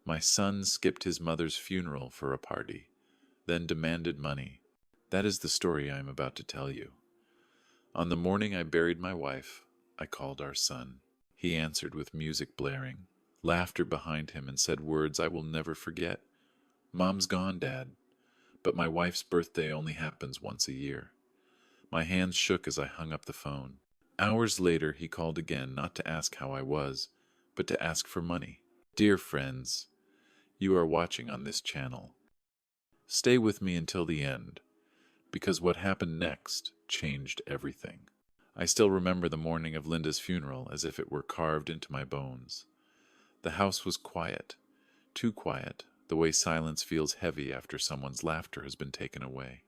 My son skipped his mother's funeral for a party, then demanded money. That is the story I am about to tell you. On the morning I buried my wife, I called our son. He answered with music blaring, laughter behind him, and said words I will never forget. "Mom's gone, Dad, but my wife's birthday only happens once a year." My hands shook as I hung up the phone. Hours later, he called again, not to ask how I was, but to ask for money. Dear friends, you are watching on this channel. Stay with me until the end, because what happened next changed everything. I still remember the morning of Linda's funeral as if it were carved into my bones. The house was quiet, too quiet, the way silence feels heavy after someone's laughter has been taken away.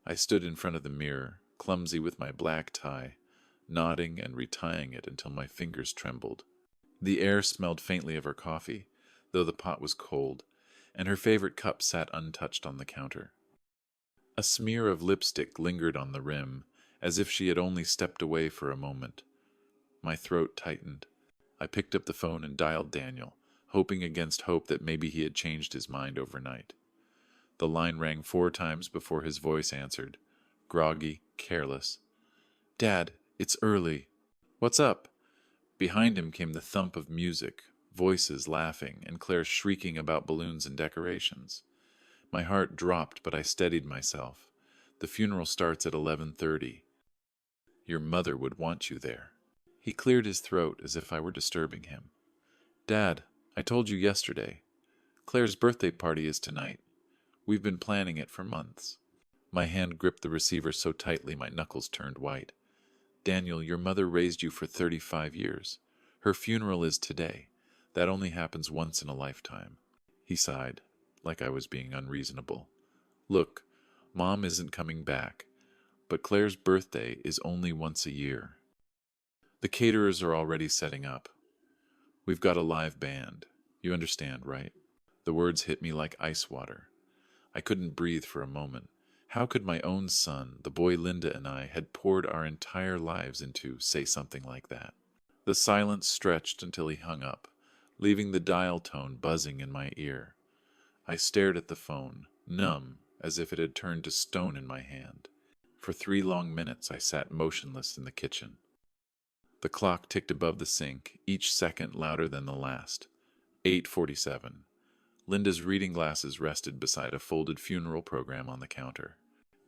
I stood in front of the mirror, clumsy with my black tie, nodding and retying it until my fingers trembled. The air smelled faintly of her coffee, though the pot was cold, and her favorite cup sat untouched on the counter. A smear of lipstick lingered on the rim, as if she had only stepped away for a moment. My throat tightened. I picked up the phone and dialed Daniel, hoping against hope that maybe he had changed his mind overnight. The line rang 4 times before his voice answered, groggy, careless. "Dad, it's early." "What's up?" Behind him came the thump of music, voices laughing, and Claire shrieking about balloons and decorations. My heart dropped, but I steadied myself. "The funeral starts at 11:30. Your mother would want you there." He cleared his throat as if I were disturbing him. "Dad, I told you yesterday. Claire's birthday party is tonight. We've been planning it for months." My hand gripped the receiver so tightly my knuckles turned white. "Daniel, your mother raised you for 35 years. Her funeral is today. That only happens once in a lifetime." He sighed, like I was being unreasonable. "Look, Mom isn't coming back, but Claire's birthday is only once a year. The caterers are already setting up. We've got a live band. You understand, right?" The words hit me like ice water. I couldn't breathe for a moment. How could my own son, the boy Linda and I had poured our entire lives into, say something like that? The silence stretched until he hung up, leaving the dial tone buzzing in my ear. I stared at the phone, numb, as if it had turned to stone in my hand. For 3 long minutes I sat motionless in the kitchen. The clock ticked above the sink, each second louder than the last. 8:47. Linda's reading glasses rested beside a folded funeral program on the counter.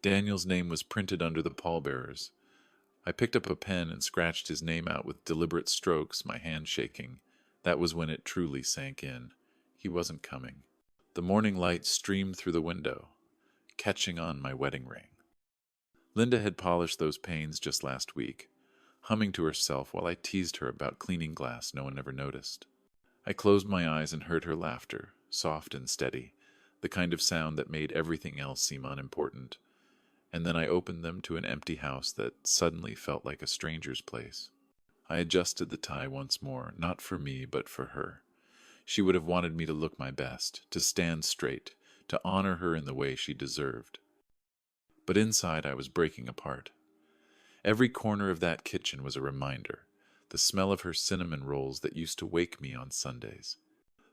Daniel's name was printed under the pallbearers. I picked up a pen and scratched his name out with deliberate strokes, my hand shaking. That was when it truly sank in. He wasn't coming. The morning light streamed through the window, catching on my wedding ring. Linda had polished those panes just last week, humming to herself while I teased her about cleaning glass no one ever noticed. I closed my eyes and heard her laughter, soft and steady, the kind of sound that made everything else seem unimportant. And then I opened them to an empty house that suddenly felt like a stranger's place. I adjusted the tie once more, not for me, but for her. She would have wanted me to look my best, to stand straight, to honor her in the way she deserved. But inside I was breaking apart. Every corner of that kitchen was a reminder, the smell of her cinnamon rolls that used to wake me on Sundays,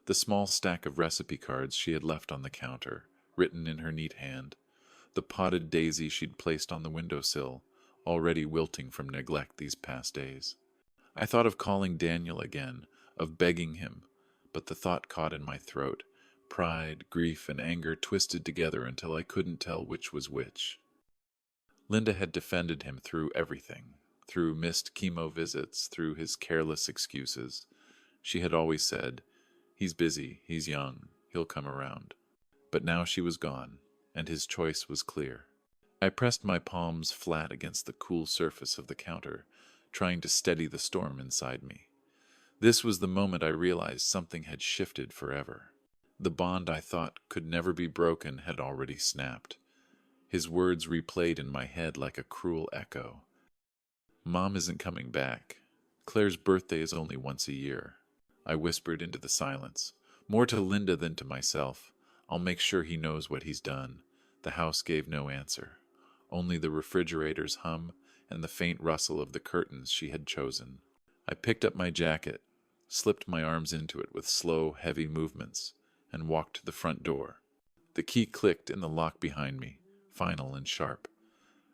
the small stack of recipe cards she had left on the counter, written in her neat hand, the potted daisy she'd placed on the windowsill, already wilting from neglect these past days. I thought of calling Daniel again, of begging him, but the thought caught in my throat. Pride, grief, and anger twisted together until I couldn't tell which was which. Linda had defended him through everything, through missed chemo visits, through his careless excuses. She had always said, "He's busy, he's young, he'll come around." But now she was gone, and his choice was clear. I pressed my palms flat against the cool surface of the counter, trying to steady the storm inside me. This was the moment I realized something had shifted forever. The bond I thought could never be broken had already snapped. His words replayed in my head like a cruel echo. "Mom isn't coming back. Claire's birthday is only once a year." I whispered into the silence, more to Linda than to myself. "I'll make sure he knows what he's done." The house gave no answer, only the refrigerator's hum and the faint rustle of the curtains she had chosen. I picked up my jacket, slipped my arms into it with slow, heavy movements, and walked to the front door. The key clicked in the lock behind me, final and sharp.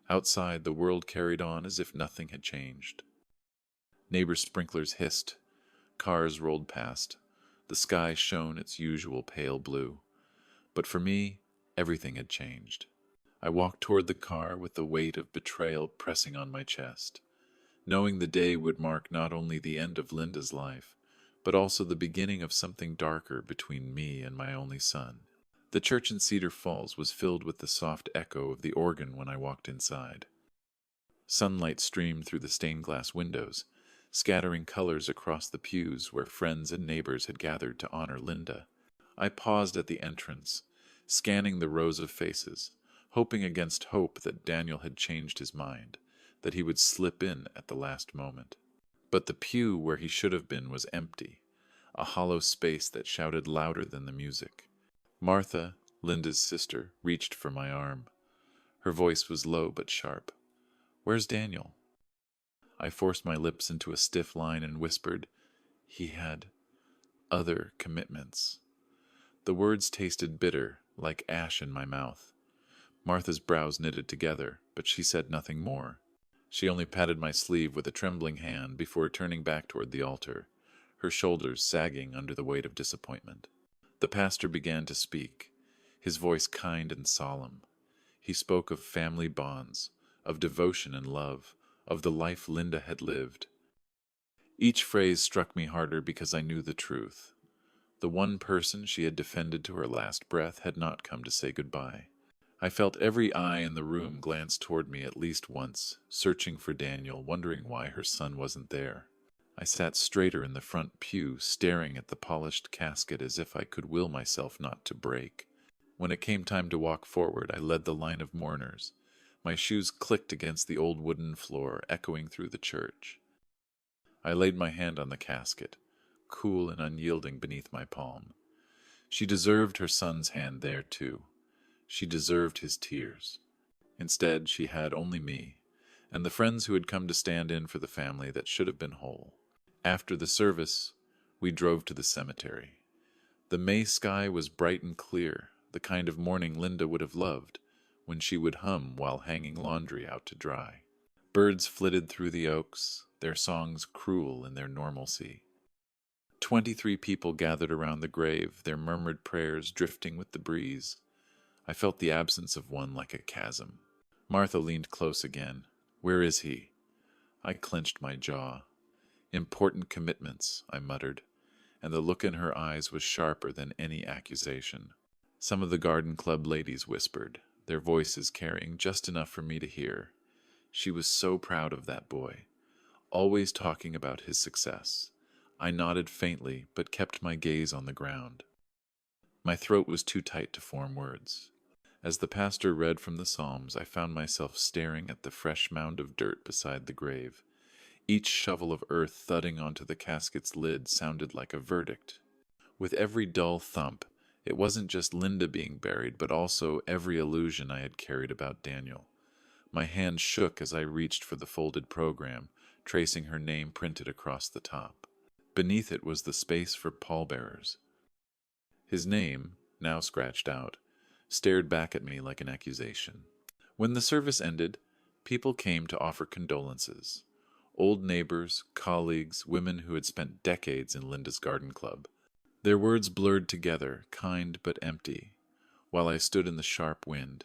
Outside, the world carried on as if nothing had changed. Neighbors' sprinklers hissed. Cars rolled past. The sky shone its usual pale blue. But for me, everything had changed. I walked toward the car with the weight of betrayal pressing on my chest, knowing the day would mark not only the end of Linda's life, but also the beginning of something darker between me and my only son. The church in Cedar Falls was filled with the soft echo of the organ when I walked inside. Sunlight streamed through the stained glass windows, scattering colors across the pews where friends and neighbors had gathered to honor Linda. I paused at the entrance, scanning the rows of faces, hoping against hope that Daniel had changed his mind, that he would slip in at the last moment. But the pew where he should have been was empty, a hollow space that shouted louder than the music. Martha, Linda's sister, reached for my arm. Her voice was low but sharp. "Where's Daniel?" I forced my lips into a stiff line and whispered, "He had other commitments." The words tasted bitter, like ash in my mouth. Martha's brows knitted together, but she said nothing more. She only patted my sleeve with a trembling hand before turning back toward the altar, her shoulders sagging under the weight of disappointment. The pastor began to speak, his voice kind and solemn. He spoke of family bonds, of devotion and love, of the life Linda had lived. Each phrase struck me harder because I knew the truth. The one person she had defended to her last breath had not come to say goodbye. I felt every eye in the room glance toward me at least once, searching for Daniel, wondering why her son wasn't there. I sat straighter in the front pew, staring at the polished casket as if I could will myself not to break. When it came time to walk forward, I led the line of mourners. My shoes clicked against the old wooden floor, echoing through the church. I laid my hand on the casket, cool and unyielding beneath my palm. She deserved her son's hand there, too. She deserved his tears. Instead, she had only me, and the friends who had come to stand in for the family that should have been whole. After the service, we drove to the cemetery. The May sky was bright and clear, the kind of morning Linda would have loved, when she would hum while hanging laundry out to dry. Birds flitted through the oaks, their songs cruel in their normalcy. 23 people gathered around the grave, their murmured prayers drifting with the breeze. I felt the absence of one like a chasm. Martha leaned close again. "Where is he?" I clenched my jaw. "Important commitments," I muttered, and the look in her eyes was sharper than any accusation. Some of the garden club ladies whispered, their voices carrying just enough for me to hear. She was so proud of that boy, always talking about his success. I nodded faintly, but kept my gaze on the ground. My throat was too tight to form words. As the pastor read from the Psalms, I found myself staring at the fresh mound of dirt beside the grave. Each shovel of earth thudding onto the casket's lid sounded like a verdict. With every dull thump, it wasn't just Linda being buried, but also every illusion I had carried about Daniel. My hand shook as I reached for the folded program, tracing her name printed across the top. Beneath it was the space for pallbearers. His name, now scratched out, stared back at me like an accusation. When the service ended, people came to offer condolences. Old neighbors, colleagues, women who had spent decades in Linda's garden club. Their words blurred together, kind but empty, while I stood in the sharp wind.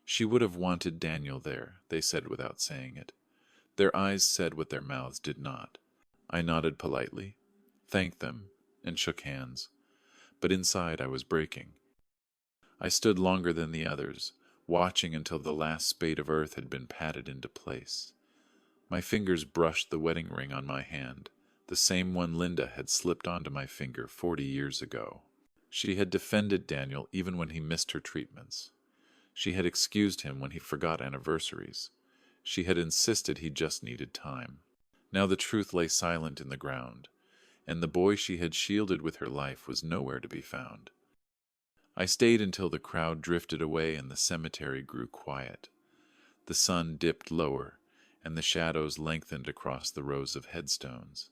She would have wanted Daniel there, they said without saying it. Their eyes said what their mouths did not. I nodded politely, thanked them, and shook hands. But inside I was breaking. I stood longer than the others, watching until the last spade of earth had been patted into place. My fingers brushed the wedding ring on my hand, the same one Linda had slipped onto my finger 40 years ago. She had defended Daniel even when he missed her treatments. She had excused him when he forgot anniversaries. She had insisted he just needed time. Now the truth lay silent in the ground, and the boy she had shielded with her life was nowhere to be found. I stayed until the crowd drifted away and the cemetery grew quiet. The sun dipped lower, and the shadows lengthened across the rows of headstones.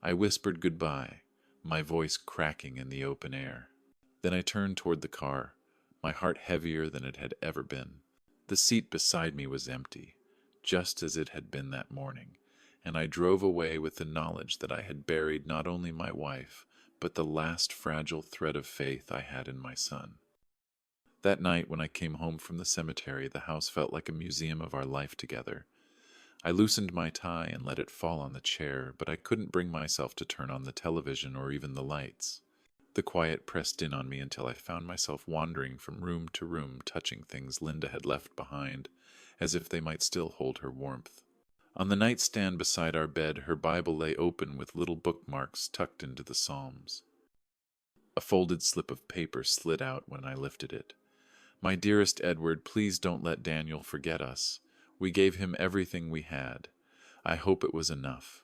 I whispered goodbye, my voice cracking in the open air. Then I turned toward the car, my heart heavier than it had ever been. The seat beside me was empty, just as it had been that morning, and I drove away with the knowledge that I had buried not only my wife, but the last fragile thread of faith I had in my son. That night, when I came home from the cemetery, the house felt like a museum of our life together. I loosened my tie and let it fall on the chair, but I couldn't bring myself to turn on the television or even the lights. The quiet pressed in on me until I found myself wandering from room to room, touching things Linda had left behind, as if they might still hold her warmth. On the nightstand beside our bed, her Bible lay open with little bookmarks tucked into the Psalms. A folded slip of paper slid out when I lifted it. "My dearest Edward, please don't let Daniel forget us. We gave him everything we had. I hope it was enough."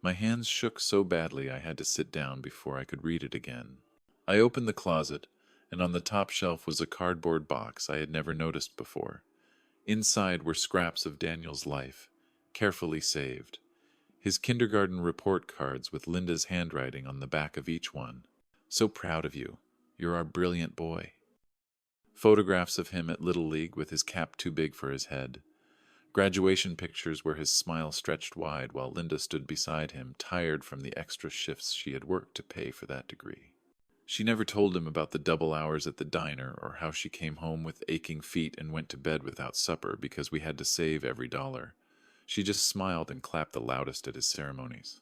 My hands shook so badly I had to sit down before I could read it again. I opened the closet, and on the top shelf was a cardboard box I had never noticed before. Inside were scraps of Daniel's life, carefully saved. His kindergarten report cards with Linda's handwriting on the back of each one. "So proud of you. You're our brilliant boy." Photographs of him at Little League with his cap too big for his head. Graduation pictures where his smile stretched wide while Linda stood beside him, tired from the extra shifts she had worked to pay for that degree. She never told him about the double hours at the diner or how she came home with aching feet and went to bed without supper because we had to save every dollar. She just smiled and clapped the loudest at his ceremonies.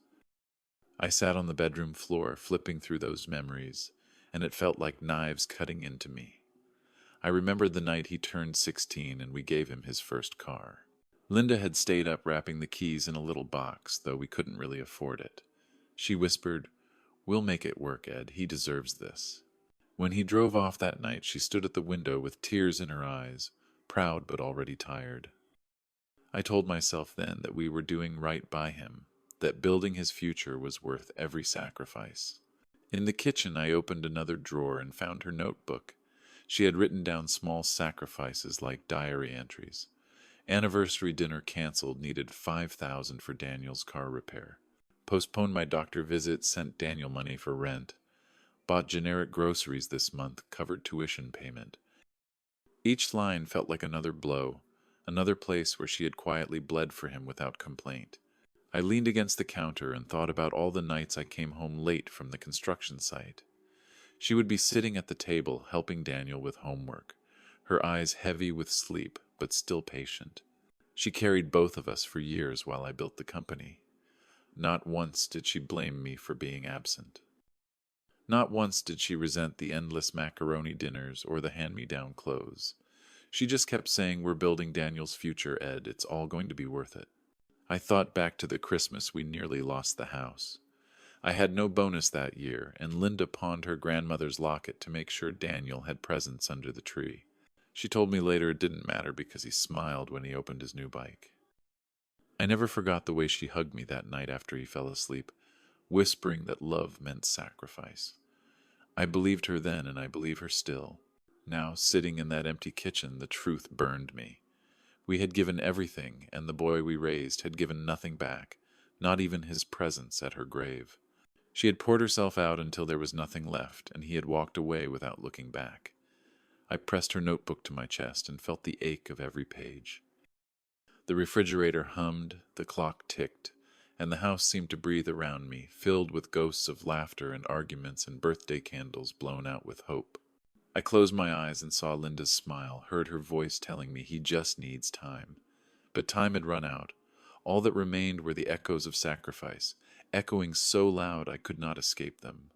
I sat on the bedroom floor, flipping through those memories, and it felt like knives cutting into me. I remembered the night he turned 16 and we gave him his first car. Linda had stayed up wrapping the keys in a little box, though we couldn't really afford it. She whispered, "We'll make it work, Ed. He deserves this." When he drove off that night, she stood at the window with tears in her eyes, proud but already tired. I told myself then that we were doing right by him, that building his future was worth every sacrifice. In the kitchen, I opened another drawer and found her notebook. She had written down small sacrifices like diary entries. Anniversary dinner canceled, needed $5,000 for Daniel's car repair. Postponed my doctor visit, sent Daniel money for rent. Bought generic groceries this month, covered tuition payment. Each line felt like another blow, another place where she had quietly bled for him without complaint. I leaned against the counter and thought about all the nights I came home late from the construction site. She would be sitting at the table, helping Daniel with homework, her eyes heavy with sleep, but still patient. She carried both of us for years while I built the company. Not once did she blame me for being absent. Not once did she resent the endless macaroni dinners or the hand-me-down clothes. She just kept saying, "We're building Daniel's future, Ed. It's all going to be worth it." I thought back to the Christmas we nearly lost the house. I had no bonus that year, and Linda pawned her grandmother's locket to make sure Daniel had presents under the tree. She told me later it didn't matter because he smiled when he opened his new bike. I never forgot the way she hugged me that night after he fell asleep, whispering that love meant sacrifice. I believed her then, and I believe her still. Now, sitting in that empty kitchen, the truth burned me. We had given everything, and the boy we raised had given nothing back, not even his presence at her grave. She had poured herself out until there was nothing left, and he had walked away without looking back. I pressed her notebook to my chest and felt the ache of every page. The refrigerator hummed, the clock ticked, and the house seemed to breathe around me, filled with ghosts of laughter and arguments and birthday candles blown out with hope. I closed my eyes and saw Linda's smile, heard her voice telling me he just needs time. But time had run out. All that remained were the echoes of sacrifice, echoing so loud I could not escape them.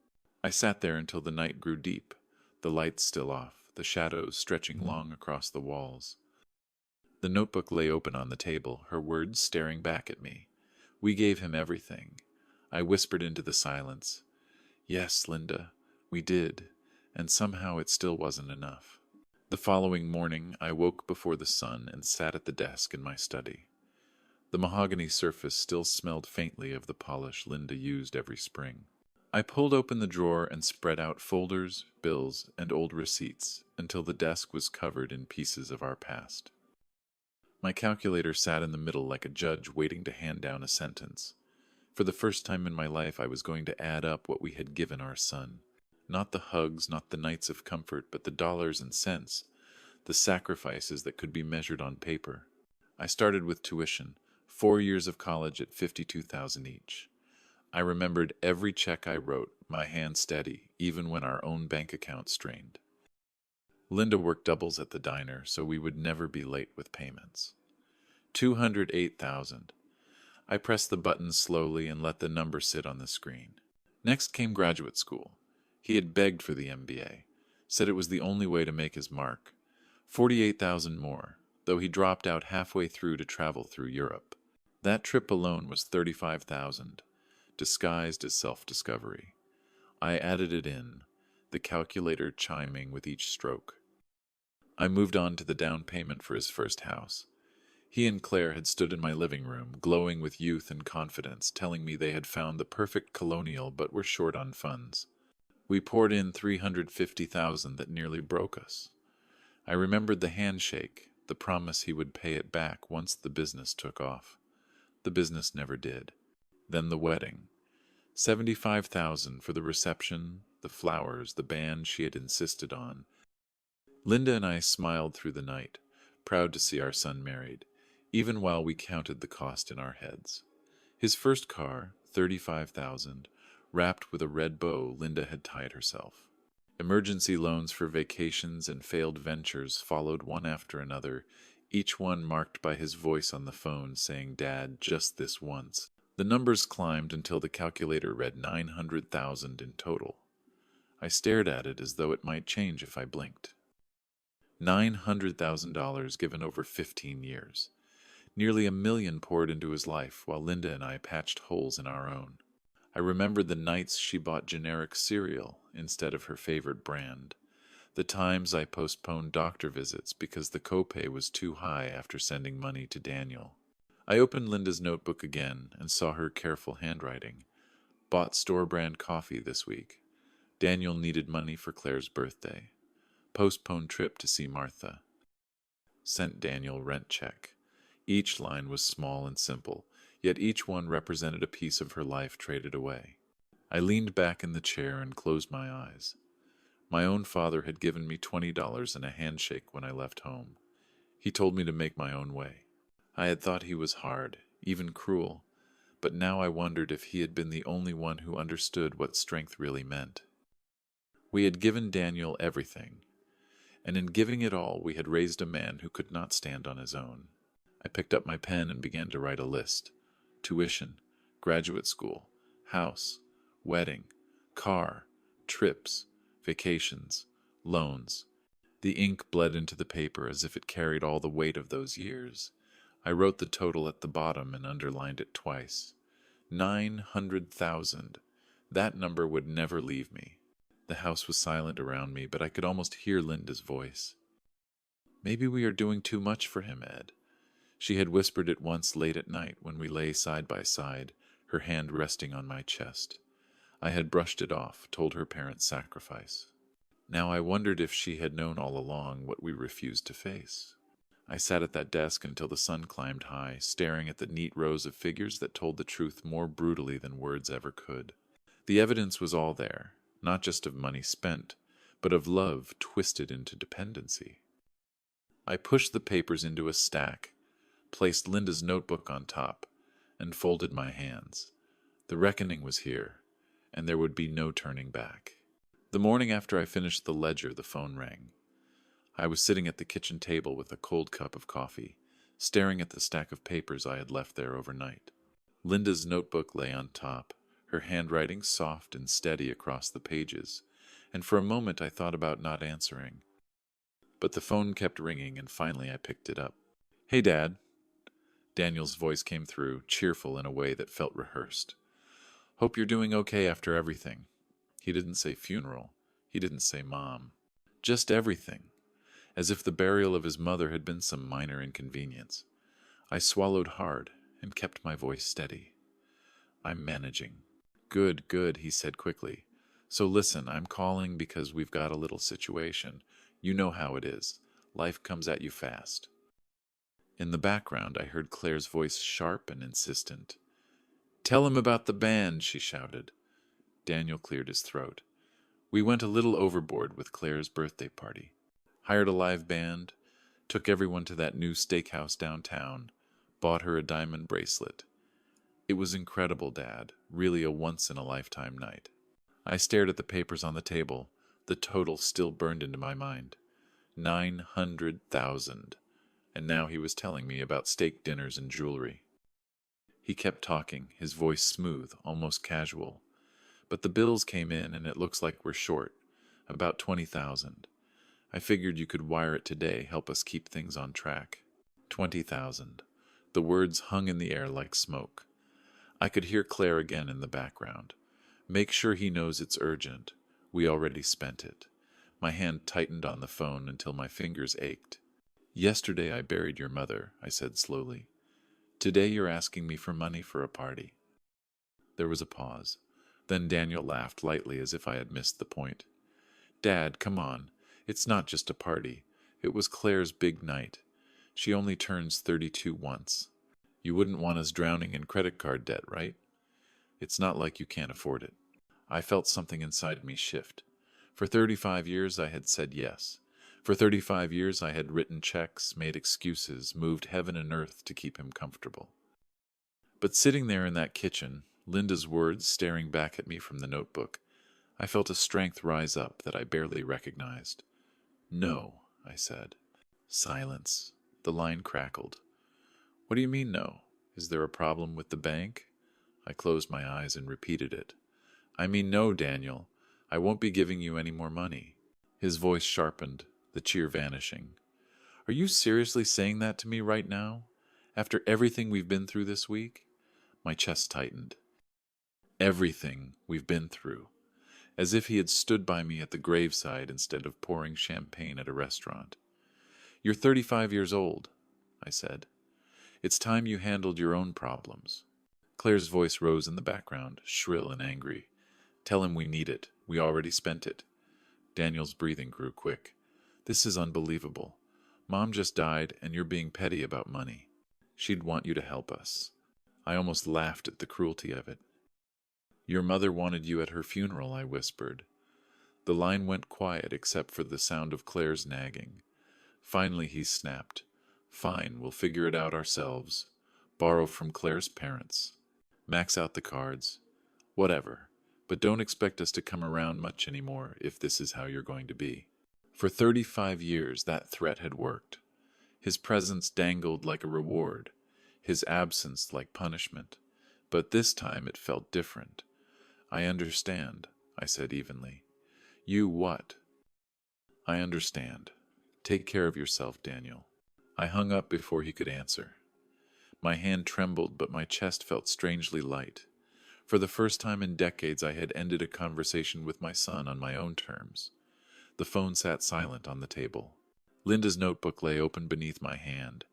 I sat there until the night grew deep, the lights still off, the shadows stretching long across the walls. The notebook lay open on the table, her words staring back at me. We gave him everything. I whispered into the silence, "Yes, Linda, we did, and somehow it still wasn't enough." The following morning, I woke before the sun and sat at the desk in my study. The mahogany surface still smelled faintly of the polish Linda used every spring. I pulled open the drawer and spread out folders, bills, and old receipts until the desk was covered in pieces of our past. My calculator sat in the middle like a judge waiting to hand down a sentence. For the first time in my life, I was going to add up what we had given our son. Not the hugs, not the nights of comfort, but the dollars and cents, the sacrifices that could be measured on paper. I started with tuition, 4 years of college at 52,000 each. I remembered every check I wrote, my hand steady, even when our own bank account strained. Linda worked doubles at the diner, so we would never be late with payments. 208,000. I pressed the button slowly and let the number sit on the screen. Next came graduate school. He had begged for the MBA, said it was the only way to make his mark. 48,000 more, though he dropped out halfway through to travel through Europe. That trip alone was 35,000, disguised as self-discovery. I added it in, the calculator chiming with each stroke. I moved on to the down payment for his first house. He and Claire had stood in my living room, glowing with youth and confidence, telling me they had found the perfect colonial but were short on funds. We poured in 350,000 that nearly broke us. I remembered the handshake, the promise he would pay it back once the business took off. The business never did. Then the wedding. 75,000 for the reception, the flowers, the band she had insisted on. Linda and I smiled through the night, proud to see our son married, even while we counted the cost in our heads. His first car, 35,000, wrapped with a red bow Linda had tied herself. Emergency loans for vacations and failed ventures followed one after another, each one marked by his voice on the phone saying, "Dad, just this once." The numbers climbed until the calculator read 900,000 in total. I stared at it as though it might change if I blinked. $900,000 given over 15 years. Nearly $1 million poured into his life while Linda and I patched holes in our own. I remembered the nights she bought generic cereal instead of her favorite brand, the times I postponed doctor visits because the copay was too high after sending money to Daniel. I opened Linda's notebook again and saw her careful handwriting. Bought store-brand coffee this week. Daniel needed money for Claire's birthday. Postponed trip to see Martha. Sent Daniel rent check. Each line was small and simple, yet each one represented a piece of her life traded away. I leaned back in the chair and closed my eyes. My own father had given me $20 and a handshake when I left home. He told me to make my own way. I had thought he was hard, even cruel, but now I wondered if he had been the only one who understood what strength really meant. We had given Daniel everything, and in giving it all we had raised a man who could not stand on his own. I picked up my pen and began to write a list. Tuition, graduate school, house, wedding, car, trips, vacations, loans. The ink bled into the paper as if it carried all the weight of those years. I wrote the total at the bottom and underlined it twice. 900,000. That number would never leave me. The house was silent around me, but I could almost hear Linda's voice. "Maybe we are doing too much for him, Ed." She had whispered it once late at night when we lay side by side, her hand resting on my chest. I had brushed it off, told her parents' sacrifice. Now I wondered if she had known all along what we refused to face. I sat at that desk until the sun climbed high, staring at the neat rows of figures that told the truth more brutally than words ever could. The evidence was all there, not just of money spent, but of love twisted into dependency. I pushed the papers into a stack, placed Linda's notebook on top, and folded my hands. The reckoning was here, and there would be no turning back. The morning after I finished the ledger, the phone rang. I was sitting at the kitchen table with a cold cup of coffee, staring at the stack of papers I had left there overnight. Linda's notebook lay on top, her handwriting soft and steady across the pages, and for a moment I thought about not answering. But the phone kept ringing, and finally I picked it up. "Hey, Dad." Daniel's voice came through, cheerful in a way that felt rehearsed. "Hope you're doing okay after everything." He didn't say funeral. He didn't say mom. Just everything, as if the burial of his mother had been some minor inconvenience. I swallowed hard and kept my voice steady. "I'm managing." "Good, good," he said quickly. "So listen, I'm calling because we've got a little situation. You know how it is. Life comes at you fast." In the background, I heard Claire's voice sharp and insistent. "Tell him about the band," she shouted. Daniel cleared his throat. We went a little overboard with Claire's birthday party. Hired a live band, took everyone to that new steakhouse downtown, bought her a diamond bracelet. It was incredible, Dad, really a once-in-a-lifetime night. I stared at the papers on the table. The total still burned into my mind. 900,000. And now he was telling me about steak dinners and jewelry. He kept talking, his voice smooth, almost casual. But the bills came in and it looks like we're short. About 20,000. I figured you could wire it today, help us keep things on track. 20,000. The words hung in the air like smoke. I could hear Claire again in the background. Make sure he knows it's urgent. We already spent it. My hand tightened on the phone until my fingers ached. Yesterday I buried your mother, I said slowly. Today you're asking me for money for a party. There was a pause. Then Daniel laughed lightly as if I had missed the point. Dad, come on. It's not just a party. It was Claire's big night. She only turns 32 once. You wouldn't want us drowning in credit card debt, right? It's not like you can't afford it. I felt something inside me shift. For 35 years I had said yes. For 35 years I had written checks, made excuses, moved heaven and earth to keep him comfortable. But sitting there in that kitchen, Linda's words staring back at me from the notebook, I felt a strength rise up that I barely recognized. No, I said. Silence. The line crackled. What do you mean no? Is there a problem with the bank? I closed my eyes and repeated it. I mean no, Daniel. I won't be giving you any more money. His voice sharpened, the cheer vanishing. Are you seriously saying that to me right now? After everything we've been through this week? My chest tightened. Everything we've been through. As if he had stood by me at the graveside instead of pouring champagne at a restaurant. You're 35 years old, I said. It's time you handled your own problems. Claire's voice rose in the background, shrill and angry. Tell him we need it. We already spent it. Daniel's breathing grew quick. This is unbelievable. Mom just died and you're being petty about money. She'd want you to help us. I almost laughed at the cruelty of it. Your mother wanted you at her funeral, I whispered. The line went quiet except for the sound of Claire's nagging. Finally he snapped. Fine, we'll figure it out ourselves. Borrow from Claire's parents. Max out the cards. Whatever. But don't expect us to come around much anymore if this is how you're going to be. For 35 years that threat had worked. His presence dangled like a reward, his absence like punishment. But this time it felt different. I understand, I said evenly. You what? I understand. Take care of yourself, Daniel. I hung up before he could answer. My hand trembled, but my chest felt strangely light. For the first time in decades, I had ended a conversation with my son on my own terms. The phone sat silent on the table. Linda's notebook lay open beneath my hand.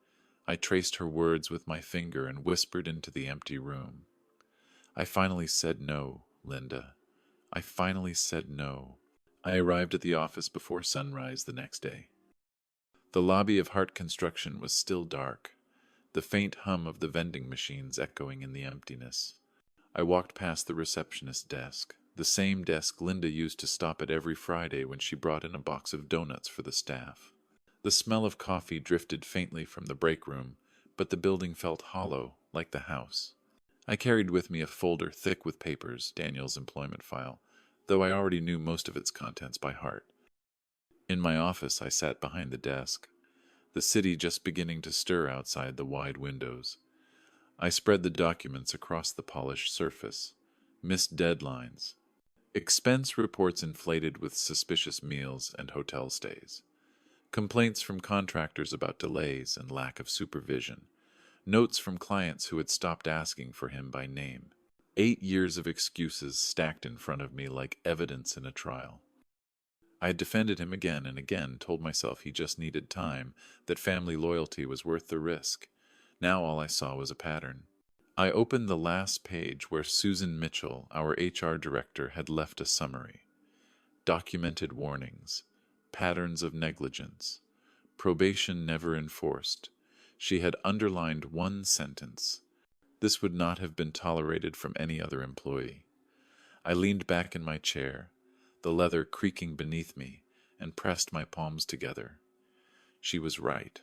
I traced her words with my finger and whispered into the empty room. I finally said no, Linda. I finally said no. I arrived at the office before sunrise the next day. The lobby of Hart Construction was still dark, the faint hum of the vending machines echoing in the emptiness. I walked past the receptionist's desk, the same desk Linda used to stop at every Friday when she brought in a box of donuts for the staff. The smell of coffee drifted faintly from the break room, but the building felt hollow, like the house. I carried with me a folder thick with papers, Daniel's employment file, though I already knew most of its contents by heart. In my office, I sat behind the desk, the city just beginning to stir outside the wide windows. I spread the documents across the polished surface. Missed deadlines. Expense reports inflated with suspicious meals and hotel stays. Complaints from contractors about delays and lack of supervision. Notes from clients who had stopped asking for him by name. 8 years of excuses stacked in front of me like evidence in a trial. I had defended him again and again, told myself he just needed time, that family loyalty was worth the risk. Now all I saw was a pattern. I opened the last page where Susan Mitchell, our HR director, had left a summary. Documented warnings. Patterns of negligence. Probation never enforced. She had underlined one sentence. This would not have been tolerated from any other employee. I leaned back in my chair. the leather creaking beneath me, and pressed my palms together. She was right.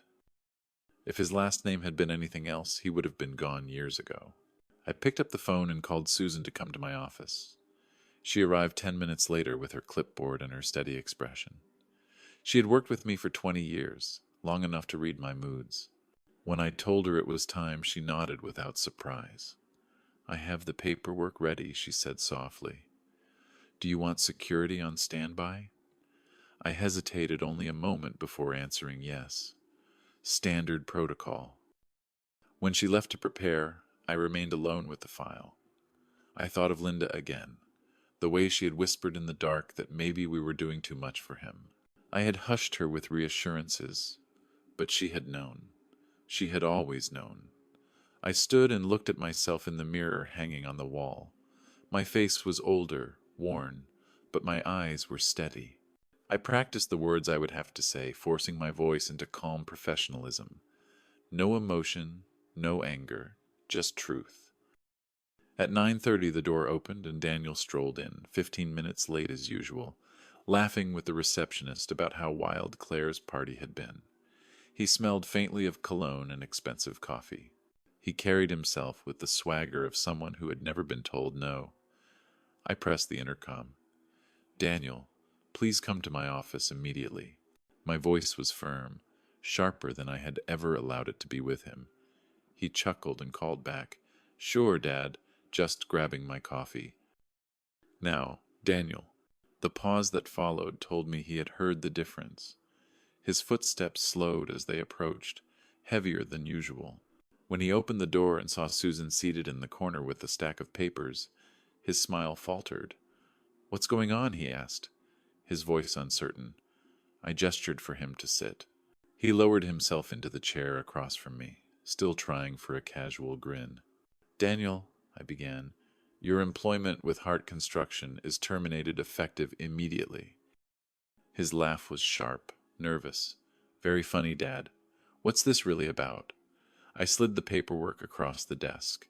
If his last name had been anything else, he would have been gone years ago. I picked up the phone and called Susan to come to my office. She arrived 10 minutes later with her clipboard and her steady expression. She had worked with me for 20 years, long enough to read my moods. When I told her it was time, she nodded without surprise. "I have the paperwork ready," she said softly. "Do you want security on standby?" I hesitated only a moment before answering yes. Standard protocol. When she left to prepare, I remained alone with the file. I thought of Linda again, the way she had whispered in the dark that maybe we were doing too much for him. I had hushed her with reassurances, but she had known. She had always known. I stood and looked at myself in the mirror hanging on the wall. My face was older, worn, but my eyes were steady. I practiced the words I would have to say, forcing my voice into calm professionalism. No emotion, no anger, just truth. At 9:30 the door opened and Daniel strolled in, 15 minutes late as usual, laughing with the receptionist about how wild Claire's party had been. He smelled faintly of cologne and expensive coffee. He carried himself with the swagger of someone who had never been told no. I pressed the intercom. "Daniel, please come to my office immediately." My voice was firm, sharper than I had ever allowed it to be with him. He chuckled and called back, "Sure, Dad," just grabbing my coffee. "Now, Daniel." The pause that followed told me he had heard the difference. His footsteps slowed as they approached, heavier than usual. When he opened the door and saw Susan seated in the corner with a stack of papers, his smile faltered. "What's going on?" he asked, his voice uncertain. I gestured for him to sit. He lowered himself into the chair across from me, still trying for a casual grin. "Daniel," I began, "your employment with Hart Construction is terminated effective immediately." His laugh was sharp, nervous. "Very funny, Dad. What's this really about?" I slid the paperwork across the desk.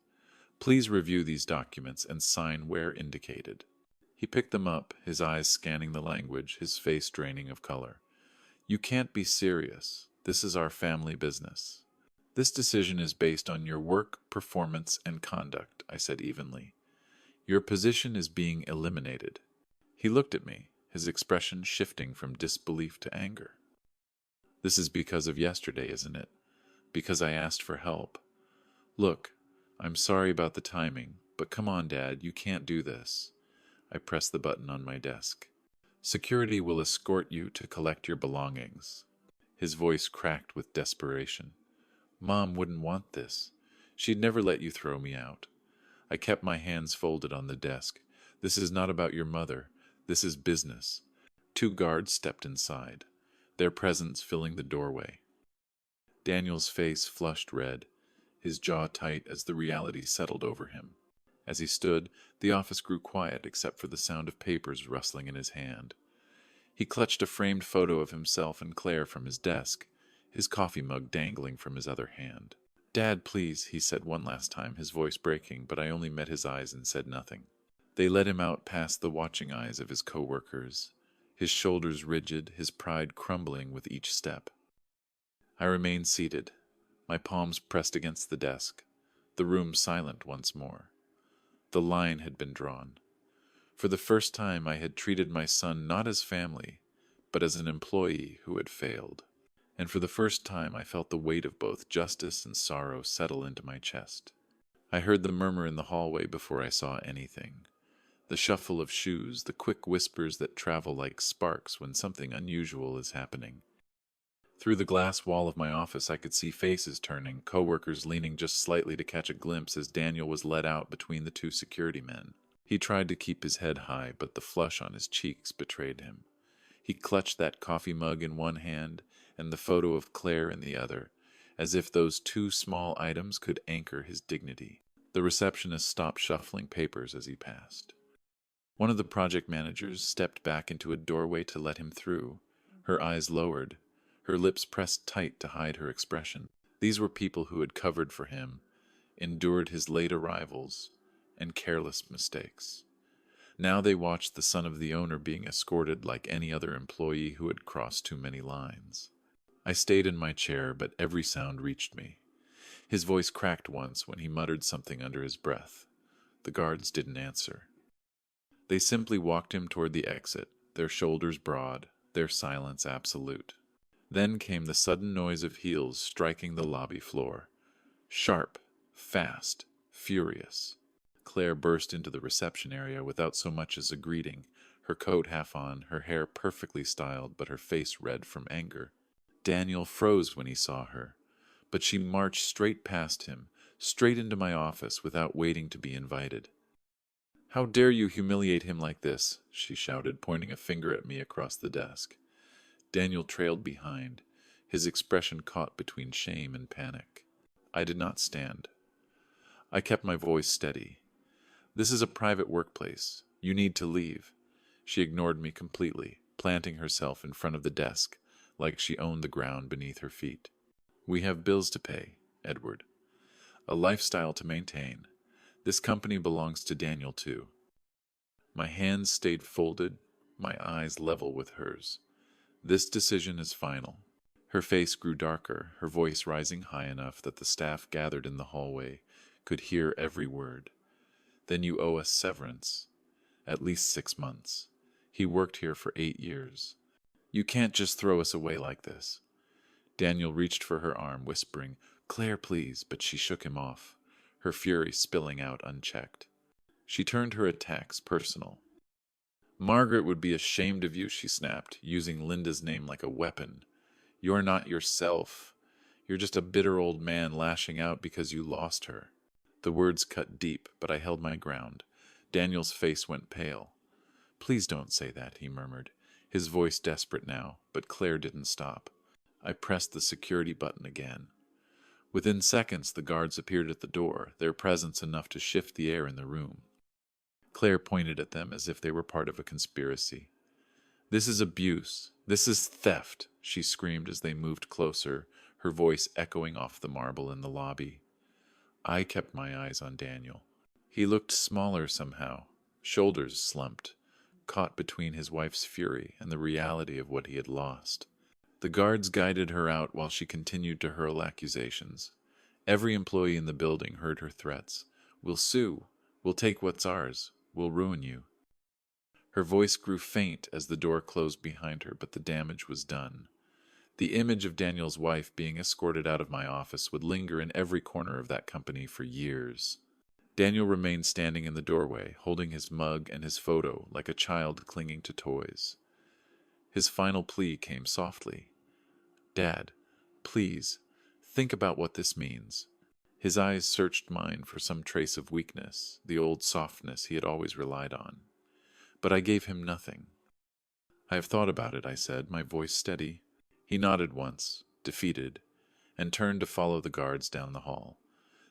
"Please review these documents and sign where indicated." He picked them up, his eyes scanning the language, his face draining of color. "You can't be serious. This is our family business." "This decision is based on your work, performance, and conduct," I said evenly. "Your position is being eliminated." He looked at me, his expression shifting from disbelief to anger. "This is because of yesterday, isn't it? Because I asked for help. Look, I'm sorry about the timing, but come on, Dad, you can't do this." I pressed the button on my desk. "Security will escort you to collect your belongings." His voice cracked with desperation. "Mom wouldn't want this. She'd never let you throw me out." I kept my hands folded on the desk. "This is not about your mother. This is business." 2 guards stepped inside, their presence filling the doorway. Daniel's face flushed red, his jaw tight as the reality settled over him. As he stood, the office grew quiet except for the sound of papers rustling in his hand. He clutched a framed photo of himself and Claire from his desk, his coffee mug dangling from his other hand. "Dad, please," he said one last time, his voice breaking, but I only met his eyes and said nothing. They led him out past the watching eyes of his co-workers, his shoulders rigid, his pride crumbling with each step. I remained seated, my palms pressed against the desk, the room silent once more. The line had been drawn. For the first time I had treated my son not as family, but as an employee who had failed. And for the first time I felt the weight of both justice and sorrow settle into my chest. I heard the murmur in the hallway before I saw anything. The shuffle of shoes, the quick whispers that travel like sparks when something unusual is happening. Through the glass wall of my office I could see faces turning, coworkers leaning just slightly to catch a glimpse as Daniel was led out between the 2 security men. He tried to keep his head high, but the flush on his cheeks betrayed him. He clutched that coffee mug in one hand and the photo of Claire in the other, as if those 2 small items could anchor his dignity. The receptionist stopped shuffling papers as he passed. One of the project managers stepped back into a doorway to let him through, her eyes lowered, her lips pressed tight to hide her expression. These were people who had covered for him, endured his late arrivals, and careless mistakes. Now they watched the son of the owner being escorted like any other employee who had crossed too many lines. I stayed in my chair, but every sound reached me. His voice cracked once when he muttered something under his breath. The guards didn't answer. They simply walked him toward the exit, their shoulders broad, their silence absolute. Then came the sudden noise of heels striking the lobby floor. Sharp, fast, furious. Claire burst into the reception area without so much as a greeting, her coat half on, her hair perfectly styled, but her face red from anger. Daniel froze when he saw her, but she marched straight past him, straight into my office without waiting to be invited. "How dare you humiliate him like this?" she shouted, pointing a finger at me across the desk. Daniel trailed behind, his expression caught between shame and panic. I did not stand. I kept my voice steady. "This is a private workplace. You need to leave." She ignored me completely, planting herself in front of the desk, like she owned the ground beneath her feet. "We have bills to pay, Edward. A lifestyle to maintain. This company belongs to Daniel, too." My hands stayed folded, my eyes level with hers. "This decision is final." Her face grew darker, her voice rising high enough that the staff gathered in the hallway could hear every word. "Then you owe us severance. At least 6 months. He worked here for 8 years. You can't just throw us away like this." Daniel reached for her arm, whispering, "Claire, please," but she shook him off, her fury spilling out unchecked. She turned her attacks personal. "Margaret would be ashamed of you," she snapped, using Linda's name like a weapon. "You're not yourself. You're just a bitter old man lashing out because you lost her." The words cut deep, but I held my ground. Daniel's face went pale. "Please don't say that," he murmured, his voice desperate now, but Claire didn't stop. I pressed the security button again. Within seconds, the guards appeared at the door, their presence enough to shift the air in the room. Claire pointed at them as if they were part of a conspiracy. "This is abuse. This is theft," she screamed as they moved closer, her voice echoing off the marble in the lobby. I kept my eyes on Daniel. He looked smaller somehow, shoulders slumped, caught between his wife's fury and the reality of what he had lost. The guards guided her out while she continued to hurl accusations. Every employee in the building heard her threats. "We'll sue. We'll take what's ours. We'll ruin you." Her voice grew faint as the door closed behind her, but the damage was done. The image of Daniel's wife being escorted out of my office would linger in every corner of that company for years. Daniel remained standing in the doorway, holding his mug and his photo like a child clinging to toys. His final plea came softly. "Dad, please, think about what this means." His eyes searched mine for some trace of weakness, the old softness he had always relied on. But I gave him nothing. "I have thought about it," I said, my voice steady. He nodded once, defeated, and turned to follow the guards down the hall.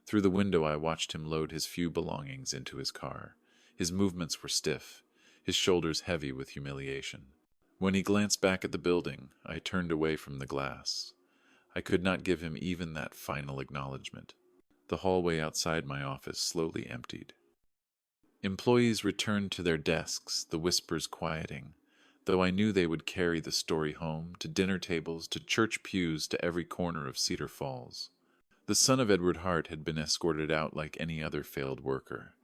Through the window I watched him load his few belongings into his car. His movements were stiff, his shoulders heavy with humiliation. When he glanced back at the building, I turned away from the glass. I could not give him even that final acknowledgement. The hallway outside my office slowly emptied. Employees returned to their desks, the whispers quieting, though I knew they would carry the story home, to dinner tables, to church pews, to every corner of Cedar Falls. The son of Edward Hart had been escorted out like any other failed worker.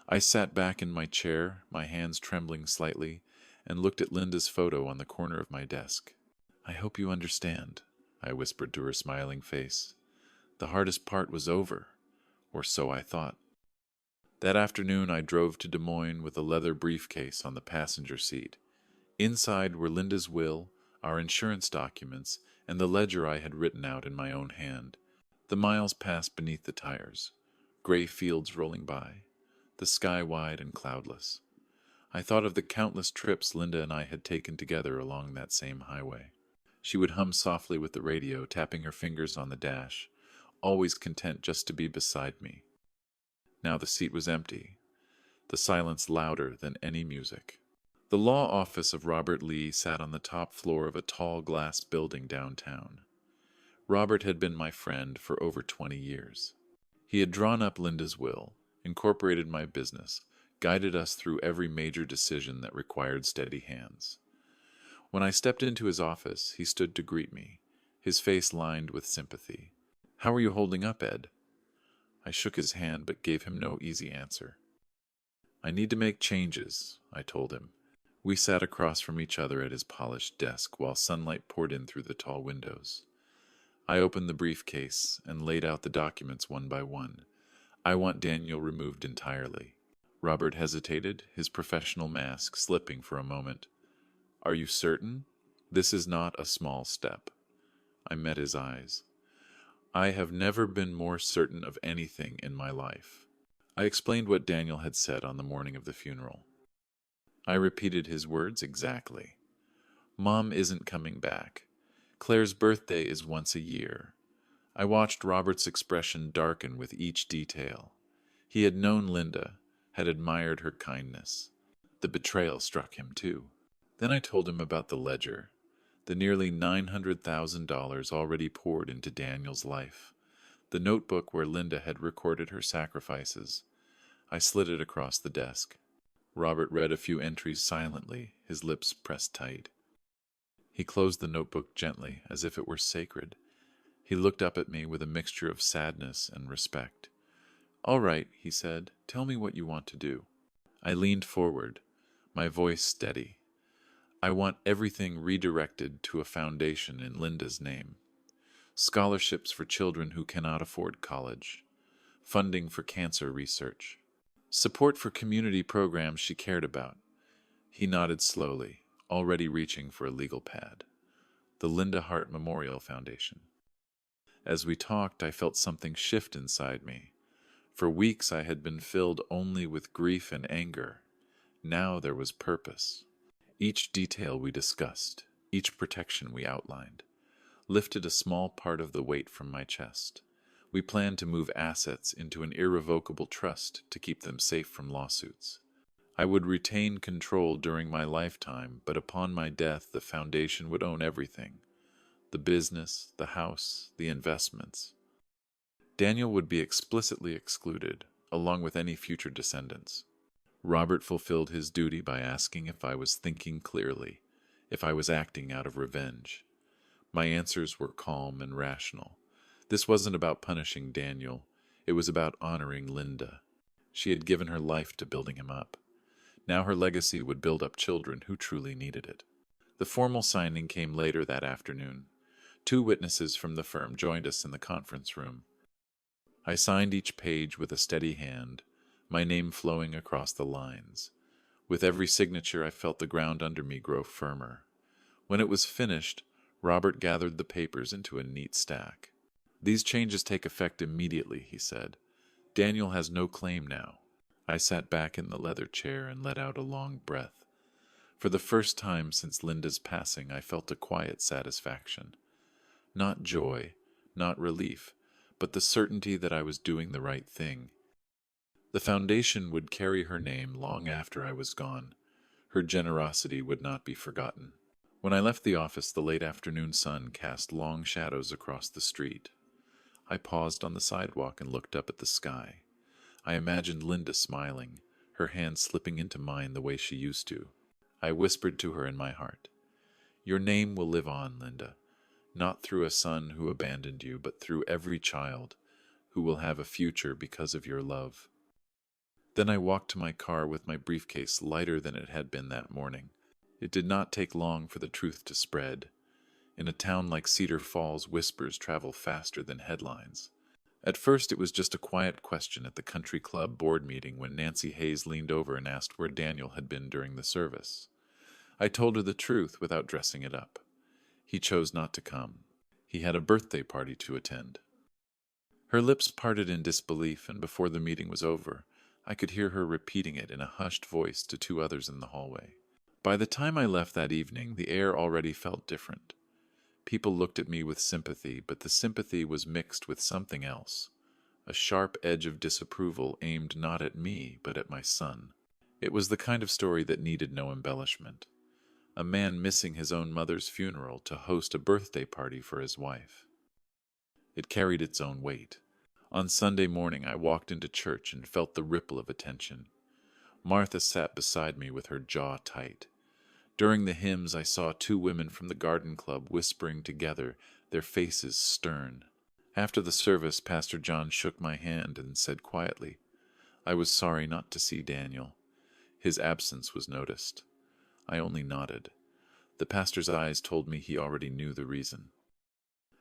I sat back in my chair, my hands trembling slightly, and looked at Linda's photo on the corner of my desk. "I hope you understand," I whispered to her smiling face. "The hardest part was over, or so I thought." That afternoon I drove to Des Moines with a leather briefcase on the passenger seat. Inside were Linda's will, our insurance documents, and the ledger I had written out in my own hand. The miles passed beneath the tires, gray fields rolling by, the sky wide and cloudless. I thought of the countless trips Linda and I had taken together along that same highway. She would hum softly with the radio, tapping her fingers on the dash, always content just to be beside me. Now the seat was empty, the silence louder than any music. The law office of Robert Lee sat on the top floor of a tall glass building downtown. Robert had been my friend for over 20 years. He had drawn up Linda's will, incorporated my business, guided us through every major decision that required steady hands. When I stepped into his office, he stood to greet me, his face lined with sympathy. "How are you holding up, Ed?" I shook his hand but gave him no easy answer. "I need to make changes," I told him. We sat across from each other at his polished desk while sunlight poured in through the tall windows. I opened the briefcase and laid out the documents one by one. "I want Daniel removed entirely." Robert hesitated, his professional mask slipping for a moment. "Are you certain? This is not a small step." I met his eyes. "I have never been more certain of anything in my life." I explained what Daniel had said on the morning of the funeral. I repeated his words exactly. "Mom isn't coming back. Claire's birthday is once a year." I watched Robert's expression darken with each detail. He had known Linda, had admired her kindness. The betrayal struck him too. Then I told him about the ledger, the nearly $900,000 already poured into Daniel's life, the notebook where Linda had recorded her sacrifices. I slid it across the desk. Robert read a few entries silently, his lips pressed tight. He closed the notebook gently, as if it were sacred. He looked up at me with a mixture of sadness and respect. "All right," he said, "tell me what you want to do." I leaned forward, my voice steady. "I want everything redirected to a foundation in Linda's name. Scholarships for children who cannot afford college. Funding for cancer research. Support for community programs she cared about." He nodded slowly, already reaching for a legal pad. "The Linda Hart Memorial Foundation." As we talked, I felt something shift inside me. For weeks I had been filled only with grief and anger. Now there was purpose. Each detail we discussed, each protection we outlined, lifted a small part of the weight from my chest. We planned to move assets into an irrevocable trust to keep them safe from lawsuits. I would retain control during my lifetime, but upon my death the foundation would own everything. The business, the house, the investments. Daniel would be explicitly excluded, along with any future descendants. Robert fulfilled his duty by asking if I was thinking clearly, if I was acting out of revenge. My answers were calm and rational. This wasn't about punishing Daniel. It was about honoring Linda. She had given her life to building him up. Now her legacy would build up children who truly needed it. The formal signing came later that afternoon. 2 witnesses from the firm joined us in the conference room. I signed each page with a steady hand, my name flowing across the lines. With every signature, I felt the ground under me grow firmer. When it was finished, Robert gathered the papers into a neat stack. "These changes take effect immediately," he said. "Daniel has no claim now." I sat back in the leather chair and let out a long breath. For the first time since Linda's passing, I felt a quiet satisfaction. Not joy, not relief, but the certainty that I was doing the right thing. The foundation would carry her name long after I was gone. Her generosity would not be forgotten. When I left the office, the late afternoon sun cast long shadows across the street. I paused on the sidewalk and looked up at the sky. I imagined Linda smiling, her hand slipping into mine the way she used to. I whispered to her in my heart, "Your name will live on, Linda, not through a son who abandoned you, but through every child who will have a future because of your love." Then I walked to my car with my briefcase lighter than it had been that morning. It did not take long for the truth to spread. In a town like Cedar Falls, whispers travel faster than headlines. At first, it was just a quiet question at the country club board meeting when Nancy Hayes leaned over and asked where Daniel had been during the service. I told her the truth without dressing it up. He chose not to come. He had a birthday party to attend. Her lips parted in disbelief, and before the meeting was over, I could hear her repeating it in a hushed voice to 2 others in the hallway. By the time I left that evening, the air already felt different. People looked at me with sympathy, but the sympathy was mixed with something else, a sharp edge of disapproval aimed not at me, but at my son. It was the kind of story that needed no embellishment. A man missing his own mother's funeral to host a birthday party for his wife. It carried its own weight. On Sunday morning, I walked into church and felt the ripple of attention. Martha sat beside me with her jaw tight. During the hymns, I saw two women from the garden club whispering together, their faces stern. After the service, Pastor John shook my hand and said quietly, I was sorry not to see Daniel. His absence was noticed. I only nodded. The pastor's eyes told me he already knew the reason.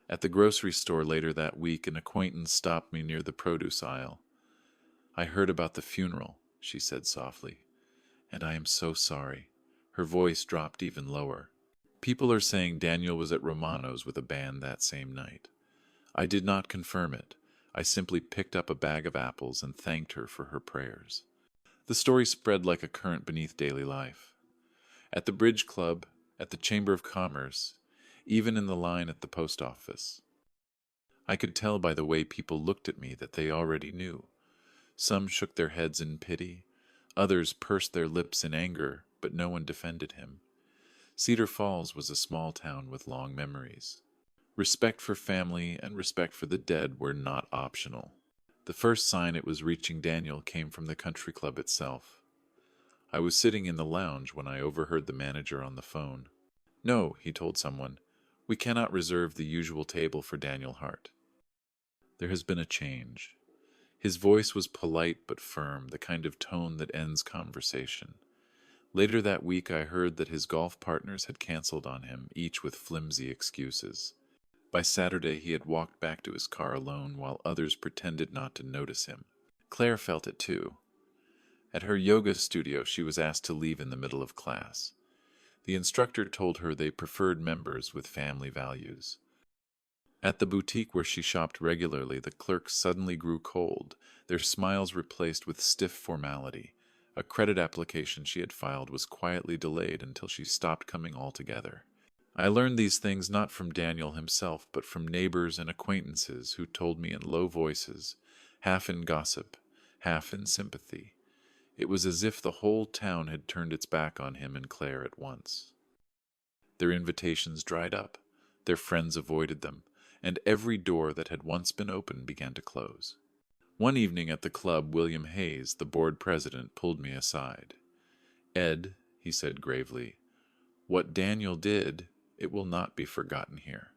At the grocery store later that week, an acquaintance stopped me near the produce aisle. I heard about the funeral, she said softly, and I am so sorry. Her voice dropped even lower. People are saying Daniel was at Romano's with a band that same night. I did not confirm it. I simply picked up a bag of apples and thanked her for her prayers. The story spread like a current beneath daily life. At the Bridge Club, at the Chamber of Commerce, even in the line at the post office. I could tell by the way people looked at me that they already knew. Some shook their heads in pity, others pursed their lips in anger, but no one defended him. Cedar Falls was a small town with long memories. Respect for family and respect for the dead were not optional. The first sign it was reaching Daniel came from the country club itself. I was sitting in the lounge when I overheard the manager on the phone. No, he told someone, we cannot reserve the usual table for Daniel Hart. There has been a change. His voice was polite but firm, the kind of tone that ends conversation. Later that week I heard that his golf partners had canceled on him, each with flimsy excuses. By Saturday he had walked back to his car alone while others pretended not to notice him. Claire felt it too. At her yoga studio she was asked to leave in the middle of class. The instructor told her they preferred members with family values. At the boutique where she shopped regularly, the clerks suddenly grew cold, their smiles replaced with stiff formality. A credit application she had filed was quietly delayed until she stopped coming altogether. I learned these things not from Daniel himself, but from neighbors and acquaintances who told me in low voices, half in gossip, half in sympathy. It was as if the whole town had turned its back on him and Claire at once. Their invitations dried up, their friends avoided them, and every door that had once been open began to close. One evening at the club, William Hayes, the board president, pulled me aside. Ed, he said gravely, what Daniel did, it will not be forgotten here.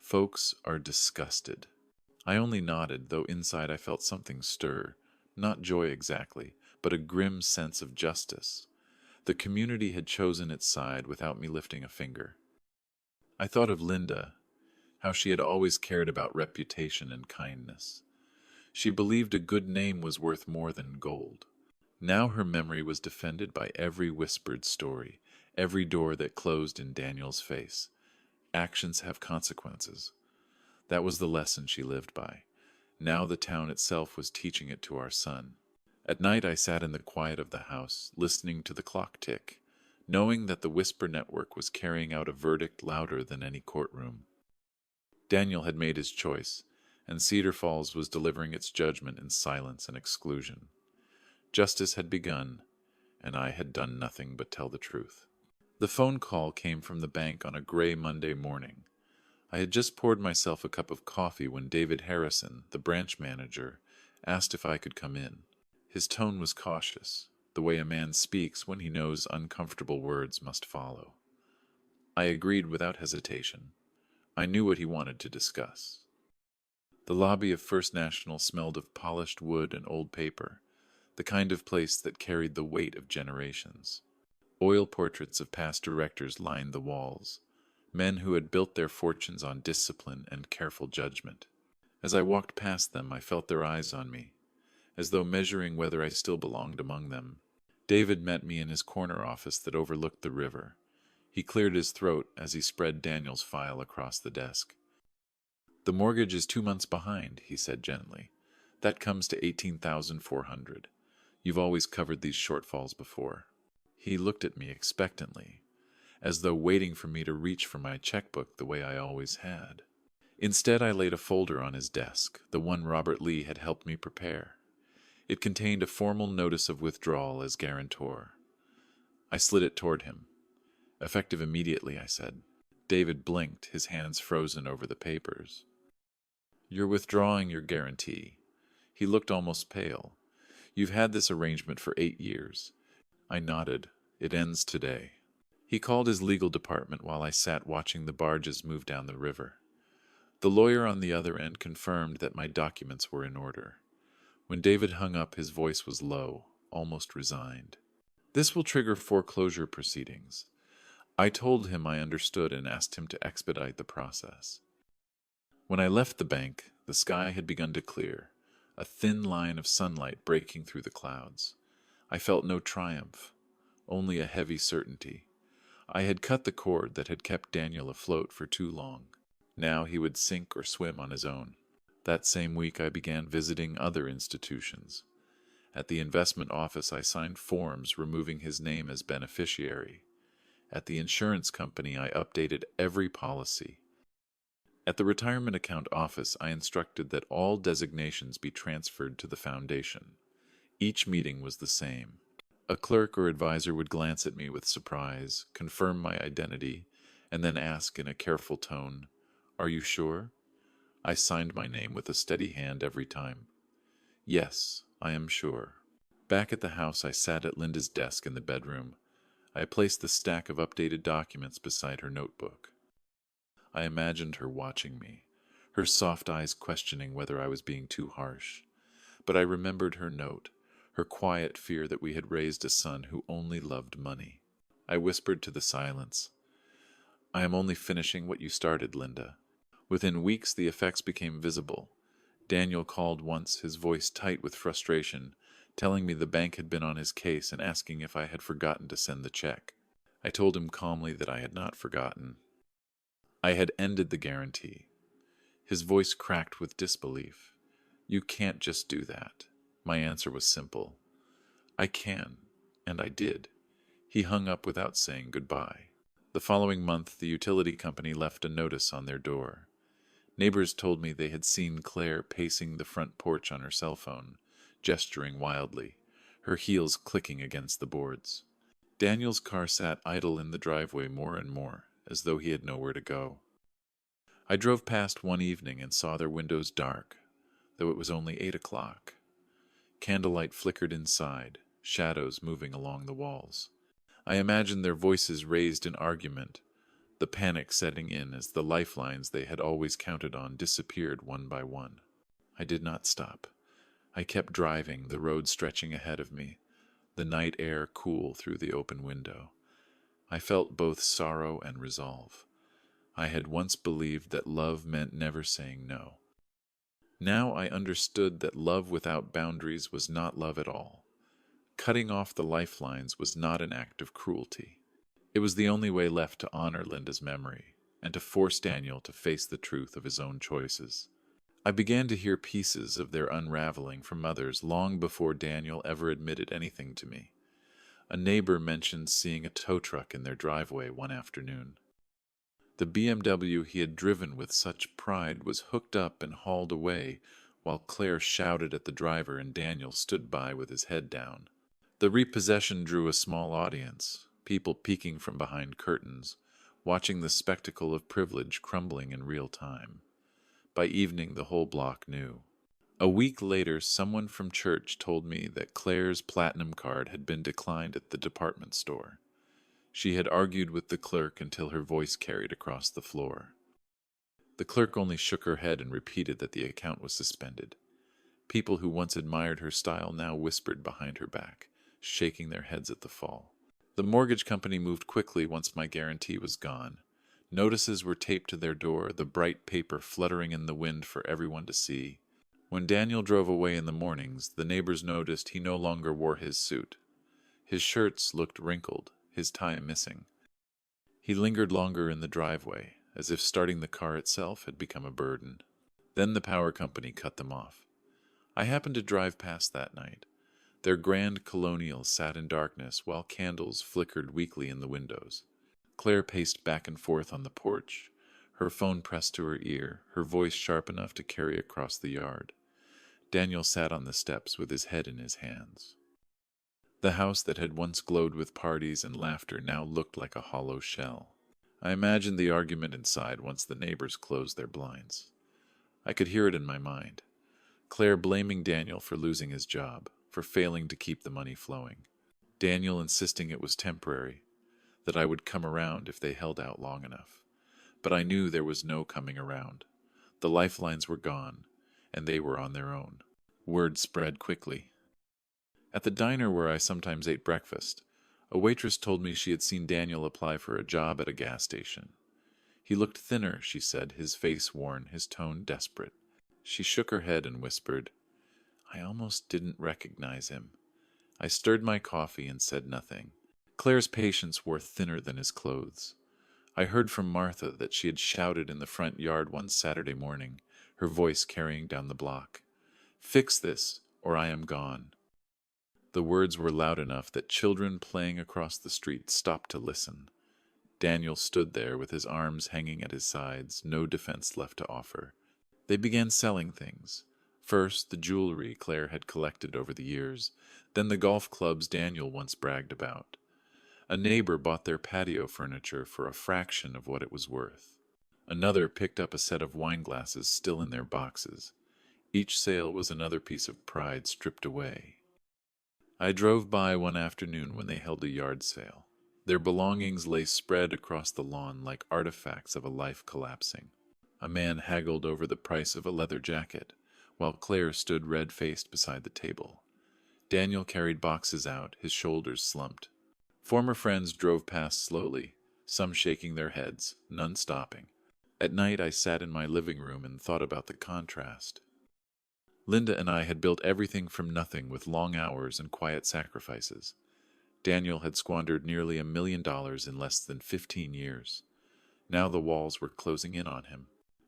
Folks are disgusted. I only nodded, though inside I felt something stir, not joy exactly, but a grim sense of justice. The community had chosen its side without me lifting a finger. I thought of Linda, how she had always cared about reputation and kindness. She believed a good name was worth more than gold. Now her memory was defended by every whispered story, every door that closed in Daniel's face. Actions have consequences. That was the lesson she lived by. Now the town itself was teaching it to our son. At night I sat in the quiet of the house, listening to the clock tick, knowing that the Whisper Network was carrying out a verdict louder than any courtroom. Daniel had made his choice, and Cedar Falls was delivering its judgment in silence and exclusion. Justice had begun, and I had done nothing but tell the truth. The phone call came from the bank on a gray Monday morning. I had just poured myself a cup of coffee when David Harrison, the branch manager, asked if I could come in. His tone was cautious, the way a man speaks when he knows uncomfortable words must follow. I agreed without hesitation. I knew what he wanted to discuss. The lobby of First National smelled of polished wood and old paper, the kind of place that carried the weight of generations. Oil portraits of past directors lined the walls, men who had built their fortunes on discipline and careful judgment. As I walked past them, I felt their eyes on me, as though measuring whether I still belonged among them. David met me in his corner office that overlooked the river. He cleared his throat as he spread Daniel's file across the desk. The mortgage is 2 months behind, he said gently. That comes to $18,400. You've always covered these shortfalls before. He looked at me expectantly, as though waiting for me to reach for my checkbook the way I always had. Instead, I laid a folder on his desk, the one Robert Lee had helped me prepare. It contained a formal notice of withdrawal as guarantor. I slid it toward him. Effective immediately, I said. David blinked, his hands frozen over the papers. You're withdrawing your guarantee. He looked almost pale. You've had this arrangement for 8 years. I nodded. It ends today. He called his legal department while I sat watching the barges move down the river. The lawyer on the other end confirmed that my documents were in order. When David hung up, his voice was low, almost resigned. This will trigger foreclosure proceedings. I told him I understood and asked him to expedite the process. When I left the bank, the sky had begun to clear, a thin line of sunlight breaking through the clouds. I felt no triumph, only a heavy certainty. I had cut the cord that had kept Daniel afloat for too long. Now he would sink or swim on his own. That same week I began visiting other institutions. At the investment office I signed forms removing his name as beneficiary. At the insurance company I updated every policy. At the retirement account office I instructed that all designations be transferred to the foundation. Each meeting was the same. A clerk or advisor would glance at me with surprise, confirm my identity, and then ask in a careful tone, "Are you sure?" I signed my name with a steady hand every time. "Yes, I am sure." Back at the house, I sat at Linda's desk in the bedroom. I placed the stack of updated documents beside her notebook. I imagined her watching me, her soft eyes questioning whether I was being too harsh. But I remembered her note, her quiet fear that we had raised a son who only loved money. I whispered to the silence, "I am only finishing what you started, Linda." Within weeks, the effects became visible. Daniel called once, his voice tight with frustration, telling me the bank had been on his case and asking if I had forgotten to send the check. I told him calmly that I had not forgotten. I had ended the guarantee. His voice cracked with disbelief. "You can't just do that." My answer was simple. "I can, and I did." He hung up without saying goodbye. The following month, the utility company left a notice on their door. Neighbors told me they had seen Claire pacing the front porch on her cell phone, gesturing wildly, her heels clicking against the boards. Daniel's car sat idle in the driveway more and more, as though he had nowhere to go. I drove past one evening and saw their windows dark, though it was only 8 o'clock. Candlelight flickered inside, shadows moving along the walls. I imagined their voices raised in argument, the panic setting in as the lifelines they had always counted on disappeared one by one. I did not stop. I kept driving, the road stretching ahead of me, the night air cool through the open window. I felt both sorrow and resolve. I had once believed that love meant never saying no. Now I understood that love without boundaries was not love at all. Cutting off the lifelines was not an act of cruelty. It was the only way left to honor Linda's memory and to force Daniel to face the truth of his own choices. I began to hear pieces of their unraveling from others long before Daniel ever admitted anything to me. A neighbor mentioned seeing a tow truck in their driveway one afternoon. The BMW he had driven with such pride was hooked up and hauled away, while Claire shouted at the driver and Daniel stood by with his head down. The repossession drew a small audience, people peeking from behind curtains, watching the spectacle of privilege crumbling in real time. By evening, the whole block knew. A week later, someone from church told me that Claire's platinum card had been declined at the department store. She had argued with the clerk until her voice carried across the floor. The clerk only shook her head and repeated that the account was suspended. People who once admired her style now whispered behind her back, shaking their heads at the fall. The mortgage company moved quickly once my guarantee was gone. Notices were taped to their door, the bright paper fluttering in the wind for everyone to see. When Daniel drove away in the mornings, the neighbors noticed he no longer wore his suit. His shirts looked wrinkled, his tie missing. He lingered longer in the driveway, as if starting the car itself had become a burden. Then the power company cut them off. I happened to drive past that night. Their grand colonial sat in darkness while candles flickered weakly in the windows. Claire paced back and forth on the porch, her phone pressed to her ear, her voice sharp enough to carry across the yard. Daniel sat on the steps with his head in his hands. The house that had once glowed with parties and laughter now looked like a hollow shell. I imagined the argument inside once the neighbors closed their blinds. I could hear it in my mind. Claire blaming Daniel for losing his job. for failing to keep the money flowing. Daniel insisting it was temporary, that I would come around if they held out long enough. But I knew there was no coming around. The lifelines were gone, and they were on their own. Word spread quickly. At the diner where I sometimes ate breakfast, a waitress told me she had seen Daniel apply for a job at a gas station. He looked thinner, she said, his face worn, his tone desperate. She shook her head and whispered, "I almost didn't recognize him." I stirred my coffee and said nothing. Claire's patience wore thinner than his clothes. I heard from Martha that she had shouted in the front yard one Saturday morning, her voice carrying down the block, "Fix this, or I am gone." The words were loud enough that children playing across the street stopped to listen. Daniel stood there with his arms hanging at his sides, no defense left to offer. They began selling things. First, the jewelry Claire had collected over the years, then the golf clubs Daniel once bragged about. A neighbor bought their patio furniture for a fraction of what it was worth. Another picked up a set of wine glasses still in their boxes. Each sale was another piece of pride stripped away. I drove by one afternoon when they held a yard sale. Their belongings lay spread across the lawn like artifacts of a life collapsing. A man haggled over the price of a leather jacket, while Claire stood red-faced beside the table. Daniel carried boxes out, his shoulders slumped. Former friends drove past slowly, some shaking their heads, none stopping. At night I sat in my living room and thought about the contrast. Linda and I had built everything from nothing with long hours and quiet sacrifices. Daniel had squandered nearly $1 million in less than 15 years. Now the walls were closing in on him.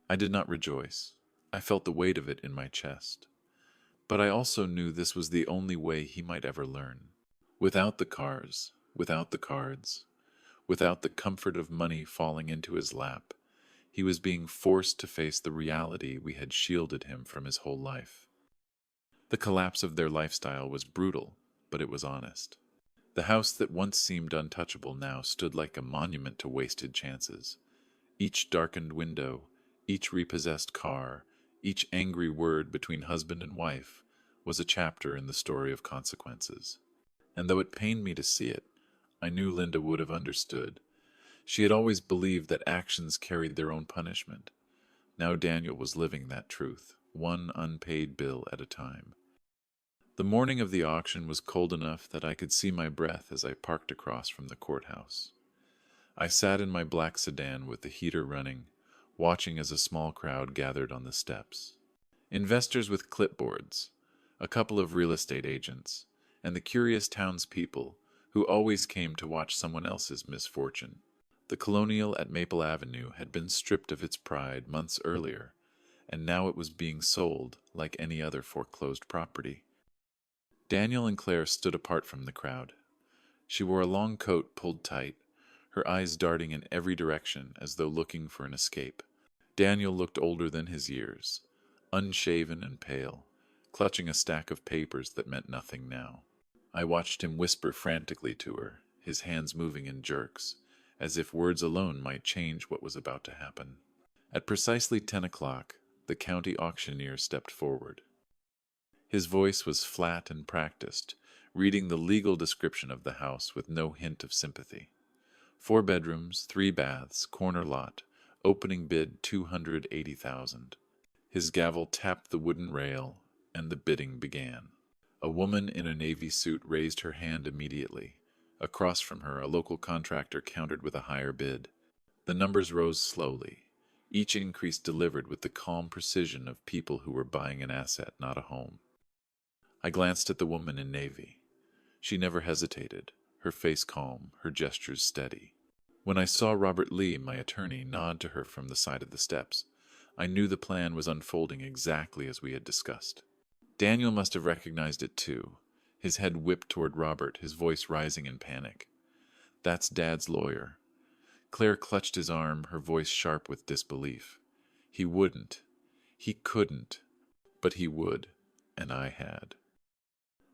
I did not rejoice. I felt the weight of it in my chest. But I also knew this was the only way he might ever learn. Without the cars, without the cards, without the comfort of money falling into his lap, he was being forced to face the reality we had shielded him from his whole life. The collapse of their lifestyle was brutal, but it was honest. The house that once seemed untouchable now stood like a monument to wasted chances. Each darkened window, each repossessed car, each angry word between husband and wife was a chapter in the story of consequences. And though it pained me to see it, I knew Linda would have understood. She had always believed that actions carried their own punishment. Now Daniel was living that truth, one unpaid bill at a time. The morning of the auction was cold enough that I could see my breath as I parked across from the courthouse. I sat in my black sedan with the heater running, watching as a small crowd gathered on the steps. Investors with clipboards, a couple of real estate agents, and the curious townspeople who always came to watch someone else's misfortune. The Colonial at Maple Avenue had been stripped of its pride months earlier, and now it was being sold like any other foreclosed property. Daniel and Claire stood apart from the crowd. She wore a long coat pulled tight, her eyes darting in every direction as though looking for an escape. Daniel looked older than his years, unshaven and pale, clutching a stack of papers that meant nothing now. I watched him whisper frantically to her, his hands moving in jerks, as if words alone might change what was about to happen. At precisely 10 o'clock, the county auctioneer stepped forward. His voice was flat and practiced, reading the legal description of the house with no hint of sympathy. 4 bedrooms, 3 baths, corner lot, opening bid $280,000. His gavel tapped the wooden rail, and the bidding began. A woman in a navy suit raised her hand immediately. Across from her, a local contractor countered with a higher bid. The numbers rose slowly, each increase delivered with the calm precision of people who were buying an asset, not a home. I glanced at the woman in navy. She never hesitated, her face calm, her gestures steady. When I saw Robert Lee, my attorney, nod to her from the side of the steps, I knew the plan was unfolding exactly as we had discussed. Daniel must have recognized it too, his head whipped toward Robert, his voice rising in panic. "That's Dad's lawyer." Claire clutched his arm, her voice sharp with disbelief. He wouldn't. He couldn't. But he would, and I had.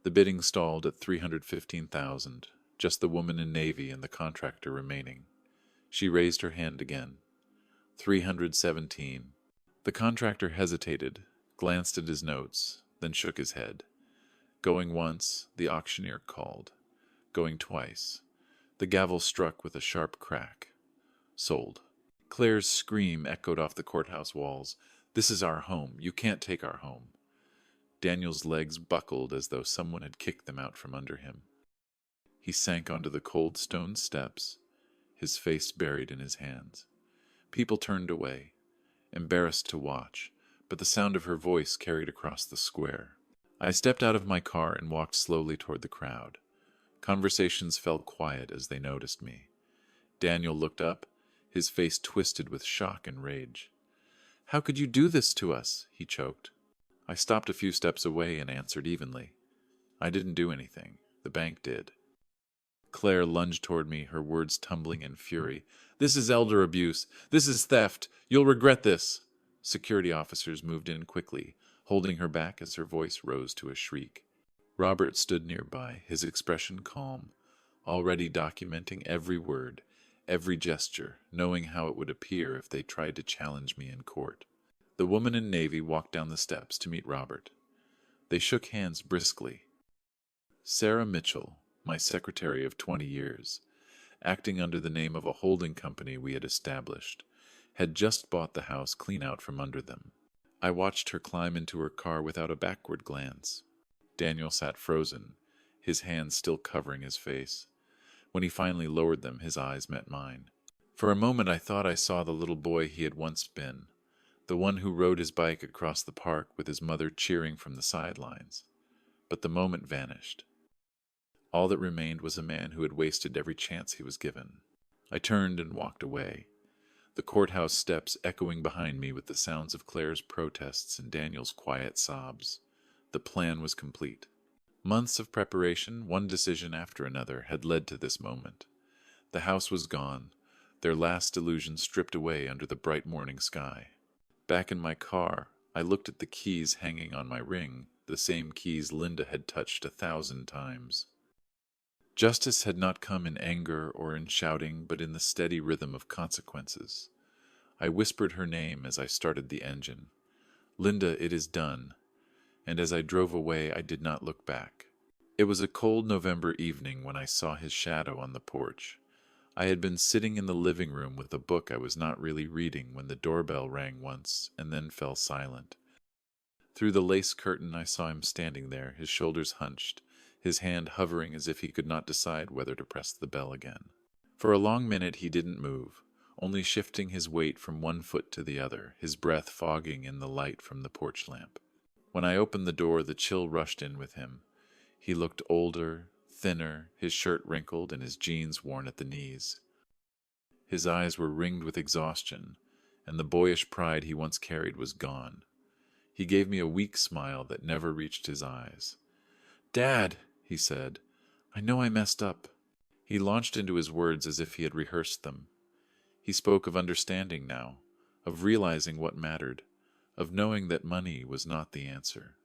The bidding stalled at $315,000, just the woman in navy and the contractor remaining. She raised her hand again. $317. The contractor hesitated, glanced at his notes, then shook his head. Going once, the auctioneer called. Going twice, the gavel struck with a sharp crack. Sold. Claire's scream echoed off the courthouse walls. "This is our home. You can't take our home." Daniel's legs buckled as though someone had kicked them out from under him. He sank onto the cold stone steps, his face buried in his hands. People turned away, embarrassed to watch, but the sound of her voice carried across the square. I stepped out of my car and walked slowly toward the crowd. Conversations fell quiet as they noticed me. Daniel looked up, his face twisted with shock and rage. "How could you do this to us?" he choked. I stopped a few steps away and answered evenly. "I didn't do anything. The bank did." Claire lunged toward me, her words tumbling in fury. "This is elder abuse. This is theft. You'll regret this." Security officers moved in quickly, holding her back as her voice rose to a shriek. Robert stood nearby, his expression calm, already documenting every word, every gesture, knowing how it would appear if they tried to challenge me in court. The woman in navy walked down the steps to meet Robert. They shook hands briskly. Sarah Mitchell, my secretary of 20 years, acting under the name of a holding company we had established, had just bought the house clean out from under them. I watched her climb into her car without a backward glance. Daniel sat frozen, his hands still covering his face. When he finally lowered them, his eyes met mine. For a moment I thought I saw the little boy he had once been, the one who rode his bike across the park with his mother cheering from the sidelines. But the moment vanished. All that remained was a man who had wasted every chance he was given. I turned and walked away, the courthouse steps echoing behind me with the sounds of Claire's protests and Daniel's quiet sobs. The plan was complete. Months of preparation, one decision after another, had led to this moment. The house was gone, their last illusion stripped away under the bright morning sky. Back in my car, I looked at the keys hanging on my ring, the same keys Linda had touched 1,000 times. Justice had not come in anger or in shouting, but in the steady rhythm of consequences. I whispered her name as I started the engine. "Linda, it is done." And as I drove away, I did not look back. It was a cold November evening when I saw his shadow on the porch. I had been sitting in the living room with a book I was not really reading when the doorbell rang once and then fell silent. Through the lace curtain I saw him standing there, his shoulders hunched, his hand hovering as if he could not decide whether to press the bell again. For a long minute he didn't move, only shifting his weight from one foot to the other, his breath fogging in the light from the porch lamp. When I opened the door, the chill rushed in with him. He looked older, thinner, his shirt wrinkled and his jeans worn at the knees. His eyes were ringed with exhaustion, and the boyish pride he once carried was gone. He gave me a weak smile that never reached his eyes. "Dad," he said, "I know I messed up." He launched into his words as if he had rehearsed them. He spoke of understanding now, of realizing what mattered, of knowing that money was not the answer.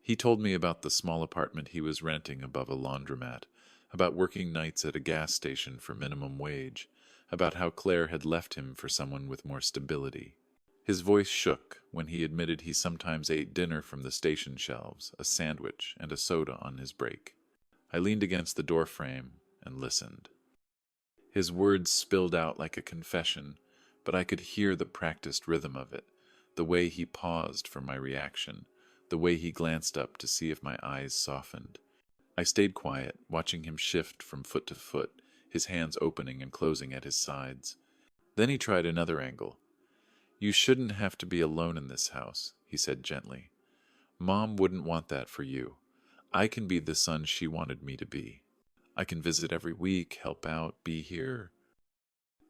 He told me about the small apartment he was renting above a laundromat, about working nights at a gas station for minimum wage, about how Claire had left him for someone with more stability. His voice shook when he admitted he sometimes ate dinner from the station shelves, a sandwich and a soda on his break. I leaned against the door frame and listened. His words spilled out like a confession, but I could hear the practiced rhythm of it, the way he paused for my reaction, the way he glanced up to see if my eyes softened. I stayed quiet, watching him shift from foot to foot, his hands opening and closing at his sides. Then he tried another angle. "You shouldn't have to be alone in this house," he said gently. "Mom wouldn't want that for you. I can be the son she wanted me to be. I can visit every week, help out, be here."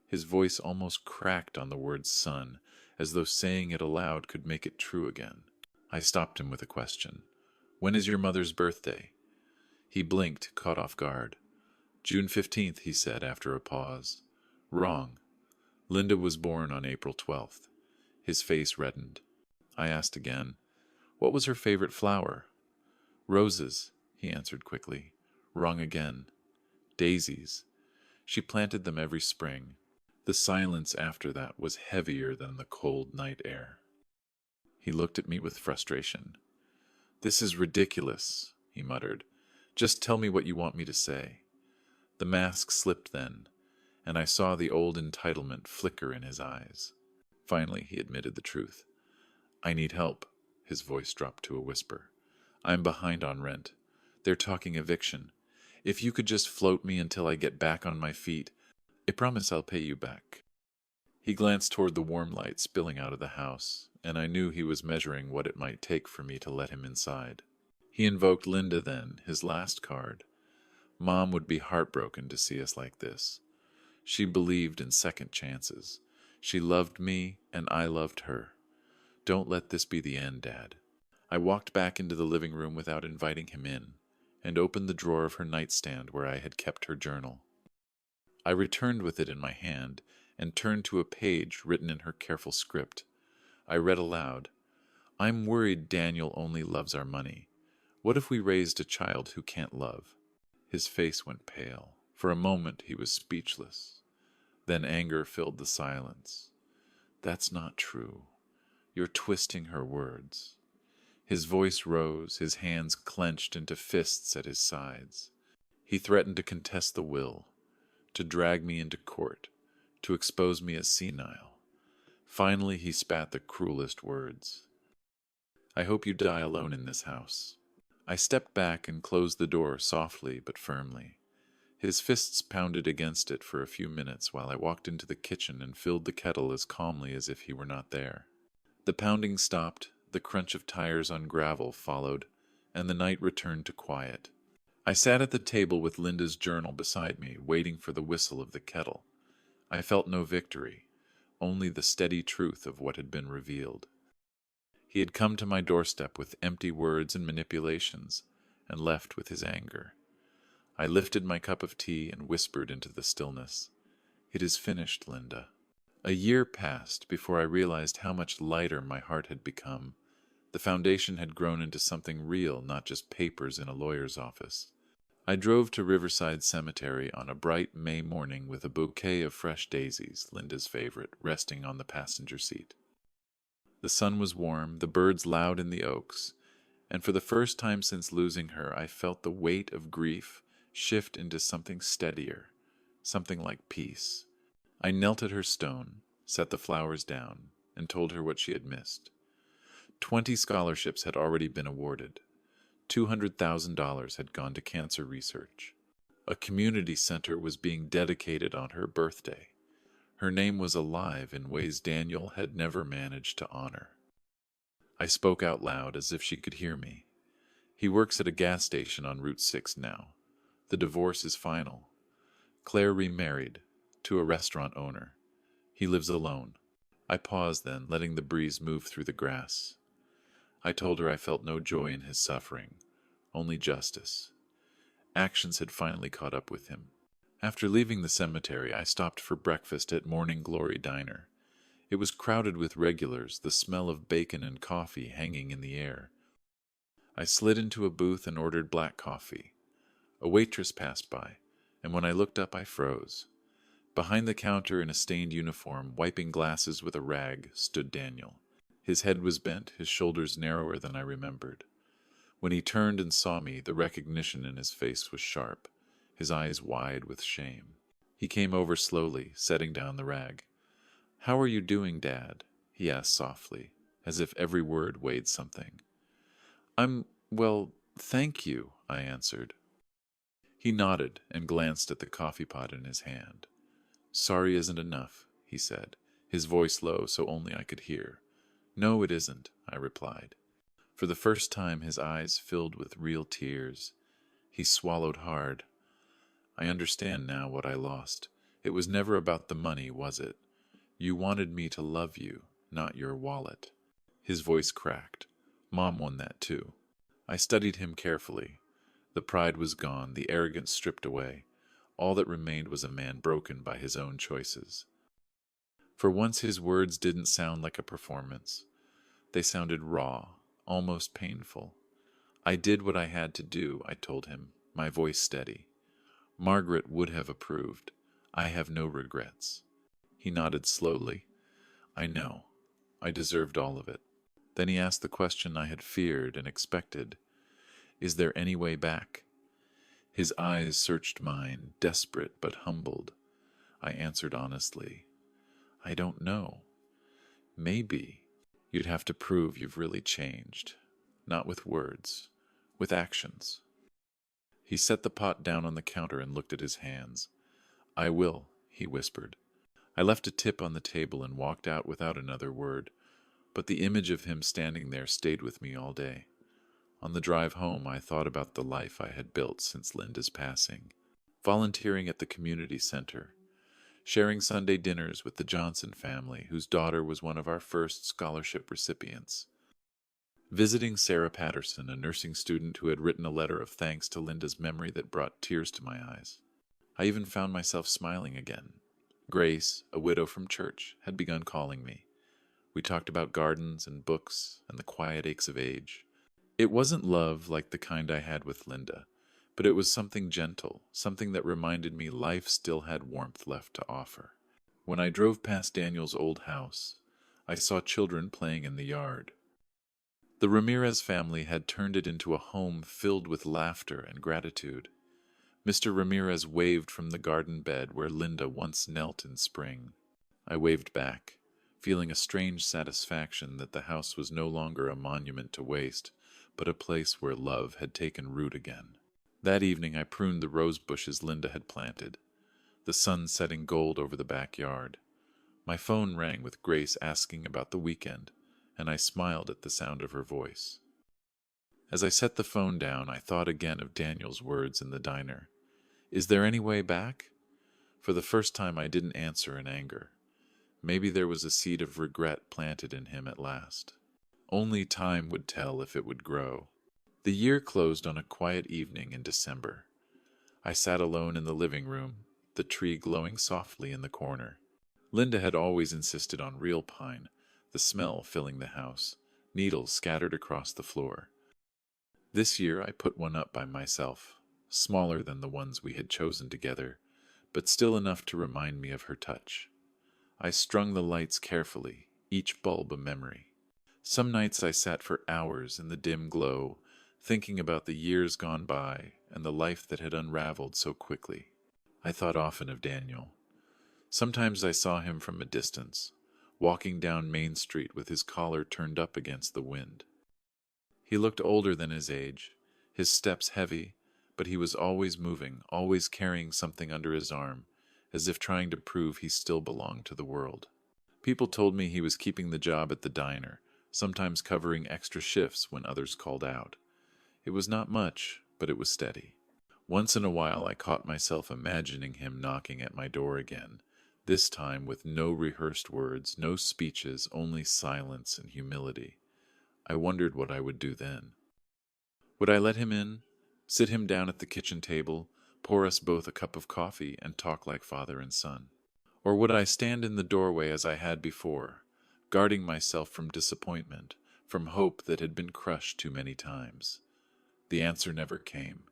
His voice almost cracked on the word son, as though saying it aloud could make it true again. I stopped him with a question. "When is your mother's birthday?" He blinked, caught off guard. "June 15th, he said after a pause. "Wrong. Linda was born on April 12th. His face reddened. I asked again, "What was her favorite flower?" "Roses," he answered quickly. "Wrong again. Daisies. She planted them every spring." The silence after that was heavier than the cold night air. He looked at me with frustration. "This is ridiculous," he muttered. "Just tell me what you want me to say." The mask slipped then, and I saw the old entitlement flicker in his eyes. Finally, he admitted the truth. "I need help." His voice dropped to a whisper. "I'm behind on rent. They're talking eviction. If you could just float me until I get back on my feet, I promise I'll pay you back." He glanced toward the warm light spilling out of the house, and I knew he was measuring what it might take for me to let him inside. He invoked Linda then, his last card. Mom would be heartbroken to see us like this. She believed in second chances. She loved me, and I loved her. Don't let this be the end, Dad. I walked back into the living room without inviting him in, and opened the drawer of her nightstand where I had kept her journal. I returned with it in my hand, and turned to a page written in her careful script. I read aloud, "I'm worried Daniel only loves our money. What if we raised a child who can't love?" His face went pale. For a moment he was speechless. Then anger filled the silence. "That's not true. You're twisting her words." His voice rose, his hands clenched into fists at his sides. He threatened to contest the will, to drag me into court, to expose me as senile. Finally he spat the cruelest words. "I hope you die alone in this house." I stepped back and closed the door softly but firmly. His fists pounded against it for a few minutes while I walked into the kitchen and filled the kettle as calmly as if he were not there. The pounding stopped, the crunch of tires on gravel followed, and the night returned to quiet. I sat at the table with Linda's journal beside me, waiting for the whistle of the kettle. I felt no victory, only the steady truth of what had been revealed. He had come to my doorstep with empty words and manipulations, and left with his anger. I lifted my cup of tea and whispered into the stillness, "It is finished, Linda." A year passed before I realized how much lighter my heart had become. The foundation had grown into something real, not just papers in a lawyer's office. I drove to Riverside Cemetery on a bright May morning with a bouquet of fresh daisies, Linda's favorite, resting on the passenger seat. The sun was warm, the birds loud in the oaks, and for the first time since losing her, I felt the weight of grief shift into something steadier, something like peace. I knelt at her stone, set the flowers down, and told her what she had missed. 20 scholarships had already been awarded. $200,000 had gone to cancer research. A community center was being dedicated on her birthday. Her name was alive in ways Daniel had never managed to honor. I spoke out loud as if she could hear me. "He works at a gas station on Route 6 now. The divorce is final. Claire remarried to a restaurant owner. He lives alone." I paused then, letting the breeze move through the grass. I told her I felt no joy in his suffering, only justice. Actions had finally caught up with him. After leaving the cemetery, I stopped for breakfast at Morning Glory Diner. It was crowded with regulars, the smell of bacon and coffee hanging in the air. I slid into a booth and ordered black coffee. A waitress passed by, and when I looked up I froze. Behind the counter in a stained uniform, wiping glasses with a rag, stood Daniel. His head was bent, his shoulders narrower than I remembered. When he turned and saw me, the recognition in his face was sharp, his eyes wide with shame. He came over slowly, setting down the rag. "How are you doing, Dad?" he asked softly, as if every word weighed something. Well, thank you," I answered. He nodded and glanced at the coffee pot in his hand. "Sorry isn't enough," he said, his voice low so only I could hear. "No, it isn't," I replied. For the first time his eyes filled with real tears. He swallowed hard. "I understand now what I lost. It was never about the money, was it? You wanted me to love you, not your wallet." His voice cracked. "Mom won that too." I studied him carefully. The pride was gone, the arrogance stripped away. All that remained was a man broken by his own choices. For once his words didn't sound like a performance. They sounded raw, almost painful. "I did what I had to do," I told him, my voice steady. "Margaret would have approved. I have no regrets." He nodded slowly. "I know. I deserved all of it." Then he asked the question I had feared and expected. Is there any way back? His eyes searched mine, desperate but humbled. I answered honestly, I don't know. Maybe. You'd have to prove you've really changed. Not with words, with actions. He set the pot down on the counter and looked at his hands. I will, he whispered. I left a tip on the table and walked out without another word, but the image of him standing there stayed with me all day. On the drive home, I thought about the life I had built since Linda's passing. Volunteering at the community center, sharing Sunday dinners with the Johnson family, whose daughter was one of our first scholarship recipients. Visiting Sarah Patterson, a nursing student who had written a letter of thanks to Linda's memory that brought tears to my eyes. I even found myself smiling again. Grace, a widow from church, had begun calling me. We talked about gardens and books and the quiet aches of age. It wasn't love like the kind I had with Linda, but it was something gentle, something that reminded me life still had warmth left to offer. When I drove past Daniel's old house, I saw children playing in the yard. The Ramirez family had turned it into a home filled with laughter and gratitude. Mr. Ramirez waved from the garden bed where Linda once knelt in spring. I waved back, feeling a strange satisfaction that the house was no longer a monument to waste, but a place where love had taken root again. That evening I pruned the rose bushes Linda had planted, the sun setting gold over the backyard. My phone rang with Grace asking about the weekend, and I smiled at the sound of her voice. As I set the phone down, I thought again of Daniel's words in the diner. Is there any way back? For the first time I didn't answer in anger. Maybe there was a seed of regret planted in him at last. Only time would tell if it would grow. The year closed on a quiet evening in December. I sat alone in the living room, the tree glowing softly in the corner. Linda had always insisted on real pine, the smell filling the house, needles scattered across the floor. This year I put one up by myself, smaller than the ones we had chosen together, but still enough to remind me of her touch. I strung the lights carefully, each bulb a memory. Some nights I sat for hours in the dim glow, thinking about the years gone by and the life that had unraveled so quickly. I thought often of Daniel. Sometimes I saw him from a distance, walking down Main Street with his collar turned up against the wind. He looked older than his age, his steps heavy, but he was always moving, always carrying something under his arm, as if trying to prove he still belonged to the world. People told me he was keeping the job at the diner, sometimes covering extra shifts when others called out. It was not much, but it was steady. Once in a while I caught myself imagining him knocking at my door again, this time with no rehearsed words, no speeches, only silence and humility. I wondered what I would do then. Would I let him in, sit him down at the kitchen table, pour us both a cup of coffee, and talk like father and son? Or would I stand in the doorway as I had before, guarding myself from disappointment, from hope that had been crushed too many times? The answer never came.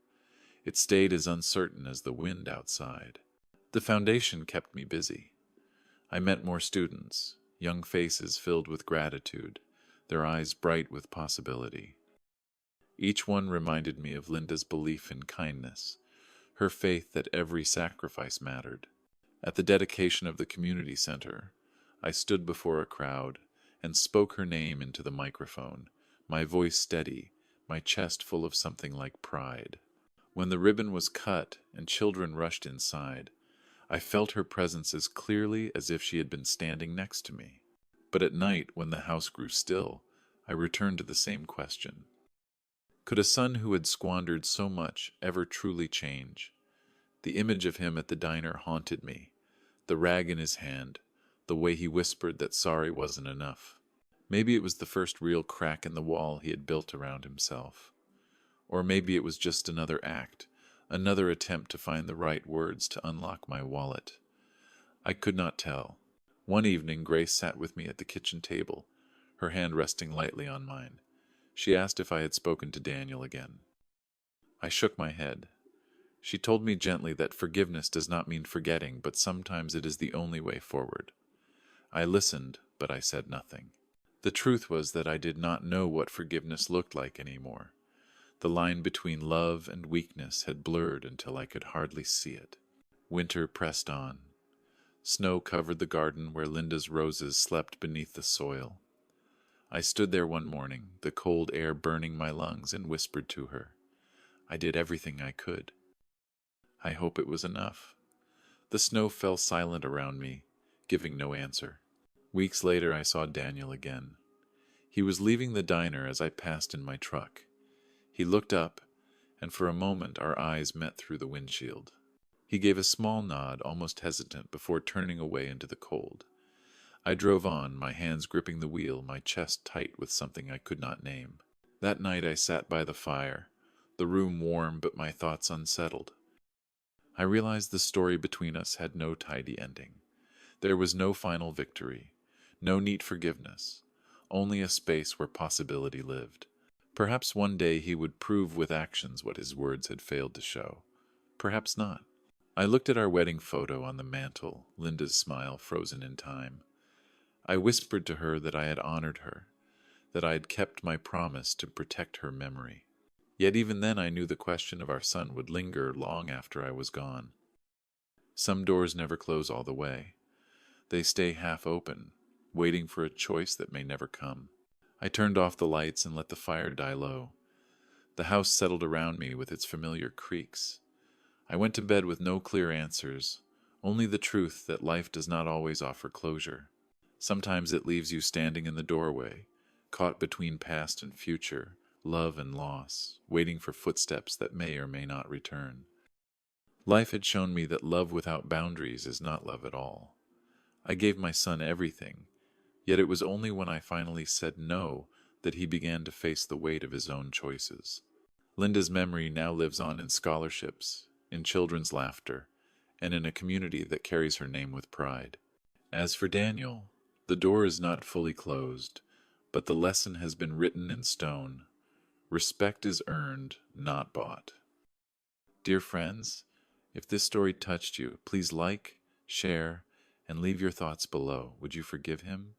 It stayed as uncertain as the wind outside. The foundation kept me busy. I met more students, young faces filled with gratitude, their eyes bright with possibility. Each one reminded me of Linda's belief in kindness, her faith that every sacrifice mattered. At the dedication of the community center, I stood before a crowd and spoke her name into the microphone, my voice steady, my chest full of something like pride. When the ribbon was cut and children rushed inside, I felt her presence as clearly as if she had been standing next to me. But at night, when the house grew still, I returned to the same question. Could a son who had squandered so much ever truly change? The image of him at the diner haunted me, the rag in his hand, the way he whispered that sorry wasn't enough. Maybe it was the first real crack in the wall he had built around himself. Or maybe it was just another act, another attempt to find the right words to unlock my wallet. I could not tell. One evening, Grace sat with me at the kitchen table, her hand resting lightly on mine. She asked if I had spoken to Daniel again. I shook my head. She told me gently that forgiveness does not mean forgetting, but sometimes it is the only way forward. I listened, but I said nothing. The truth was that I did not know what forgiveness looked like anymore. The line between love and weakness had blurred until I could hardly see it. Winter pressed on. Snow covered the garden where Linda's roses slept beneath the soil. I stood there one morning, the cold air burning my lungs, and whispered to her. I did everything I could. I hope it was enough. The snow fell silent around me, giving no answer. Weeks later, I saw Daniel again. He was leaving the diner as I passed in my truck. He looked up, and for a moment our eyes met through the windshield. He gave a small nod, almost hesitant, before turning away into the cold. I drove on, my hands gripping the wheel, my chest tight with something I could not name. That night I sat by the fire, the room warm but my thoughts unsettled. I realized the story between us had no tidy ending. There was no final victory, no neat forgiveness, only a space where possibility lived. Perhaps one day he would prove with actions what his words had failed to show. Perhaps not. I looked at our wedding photo on the mantel, Linda's smile frozen in time. I whispered to her that I had honored her, that I had kept my promise to protect her memory. Yet even then I knew the question of our son would linger long after I was gone. Some doors never close all the way. They stay half open, waiting for a choice that may never come. I turned off the lights and let the fire die low. The house settled around me with its familiar creaks. I went to bed with no clear answers, only the truth that life does not always offer closure. Sometimes it leaves you standing in the doorway, caught between past and future, love and loss, waiting for footsteps that may or may not return. Life had shown me that love without boundaries is not love at all. I gave my son everything, yet it was only when I finally said no that he began to face the weight of his own choices. Linda's memory now lives on in scholarships, in children's laughter, and in a community that carries her name with pride. As for Daniel, the door is not fully closed, but the lesson has been written in stone. Respect is earned, not bought. Dear friends, if this story touched you, please like, share, and leave your thoughts below. Would you forgive him?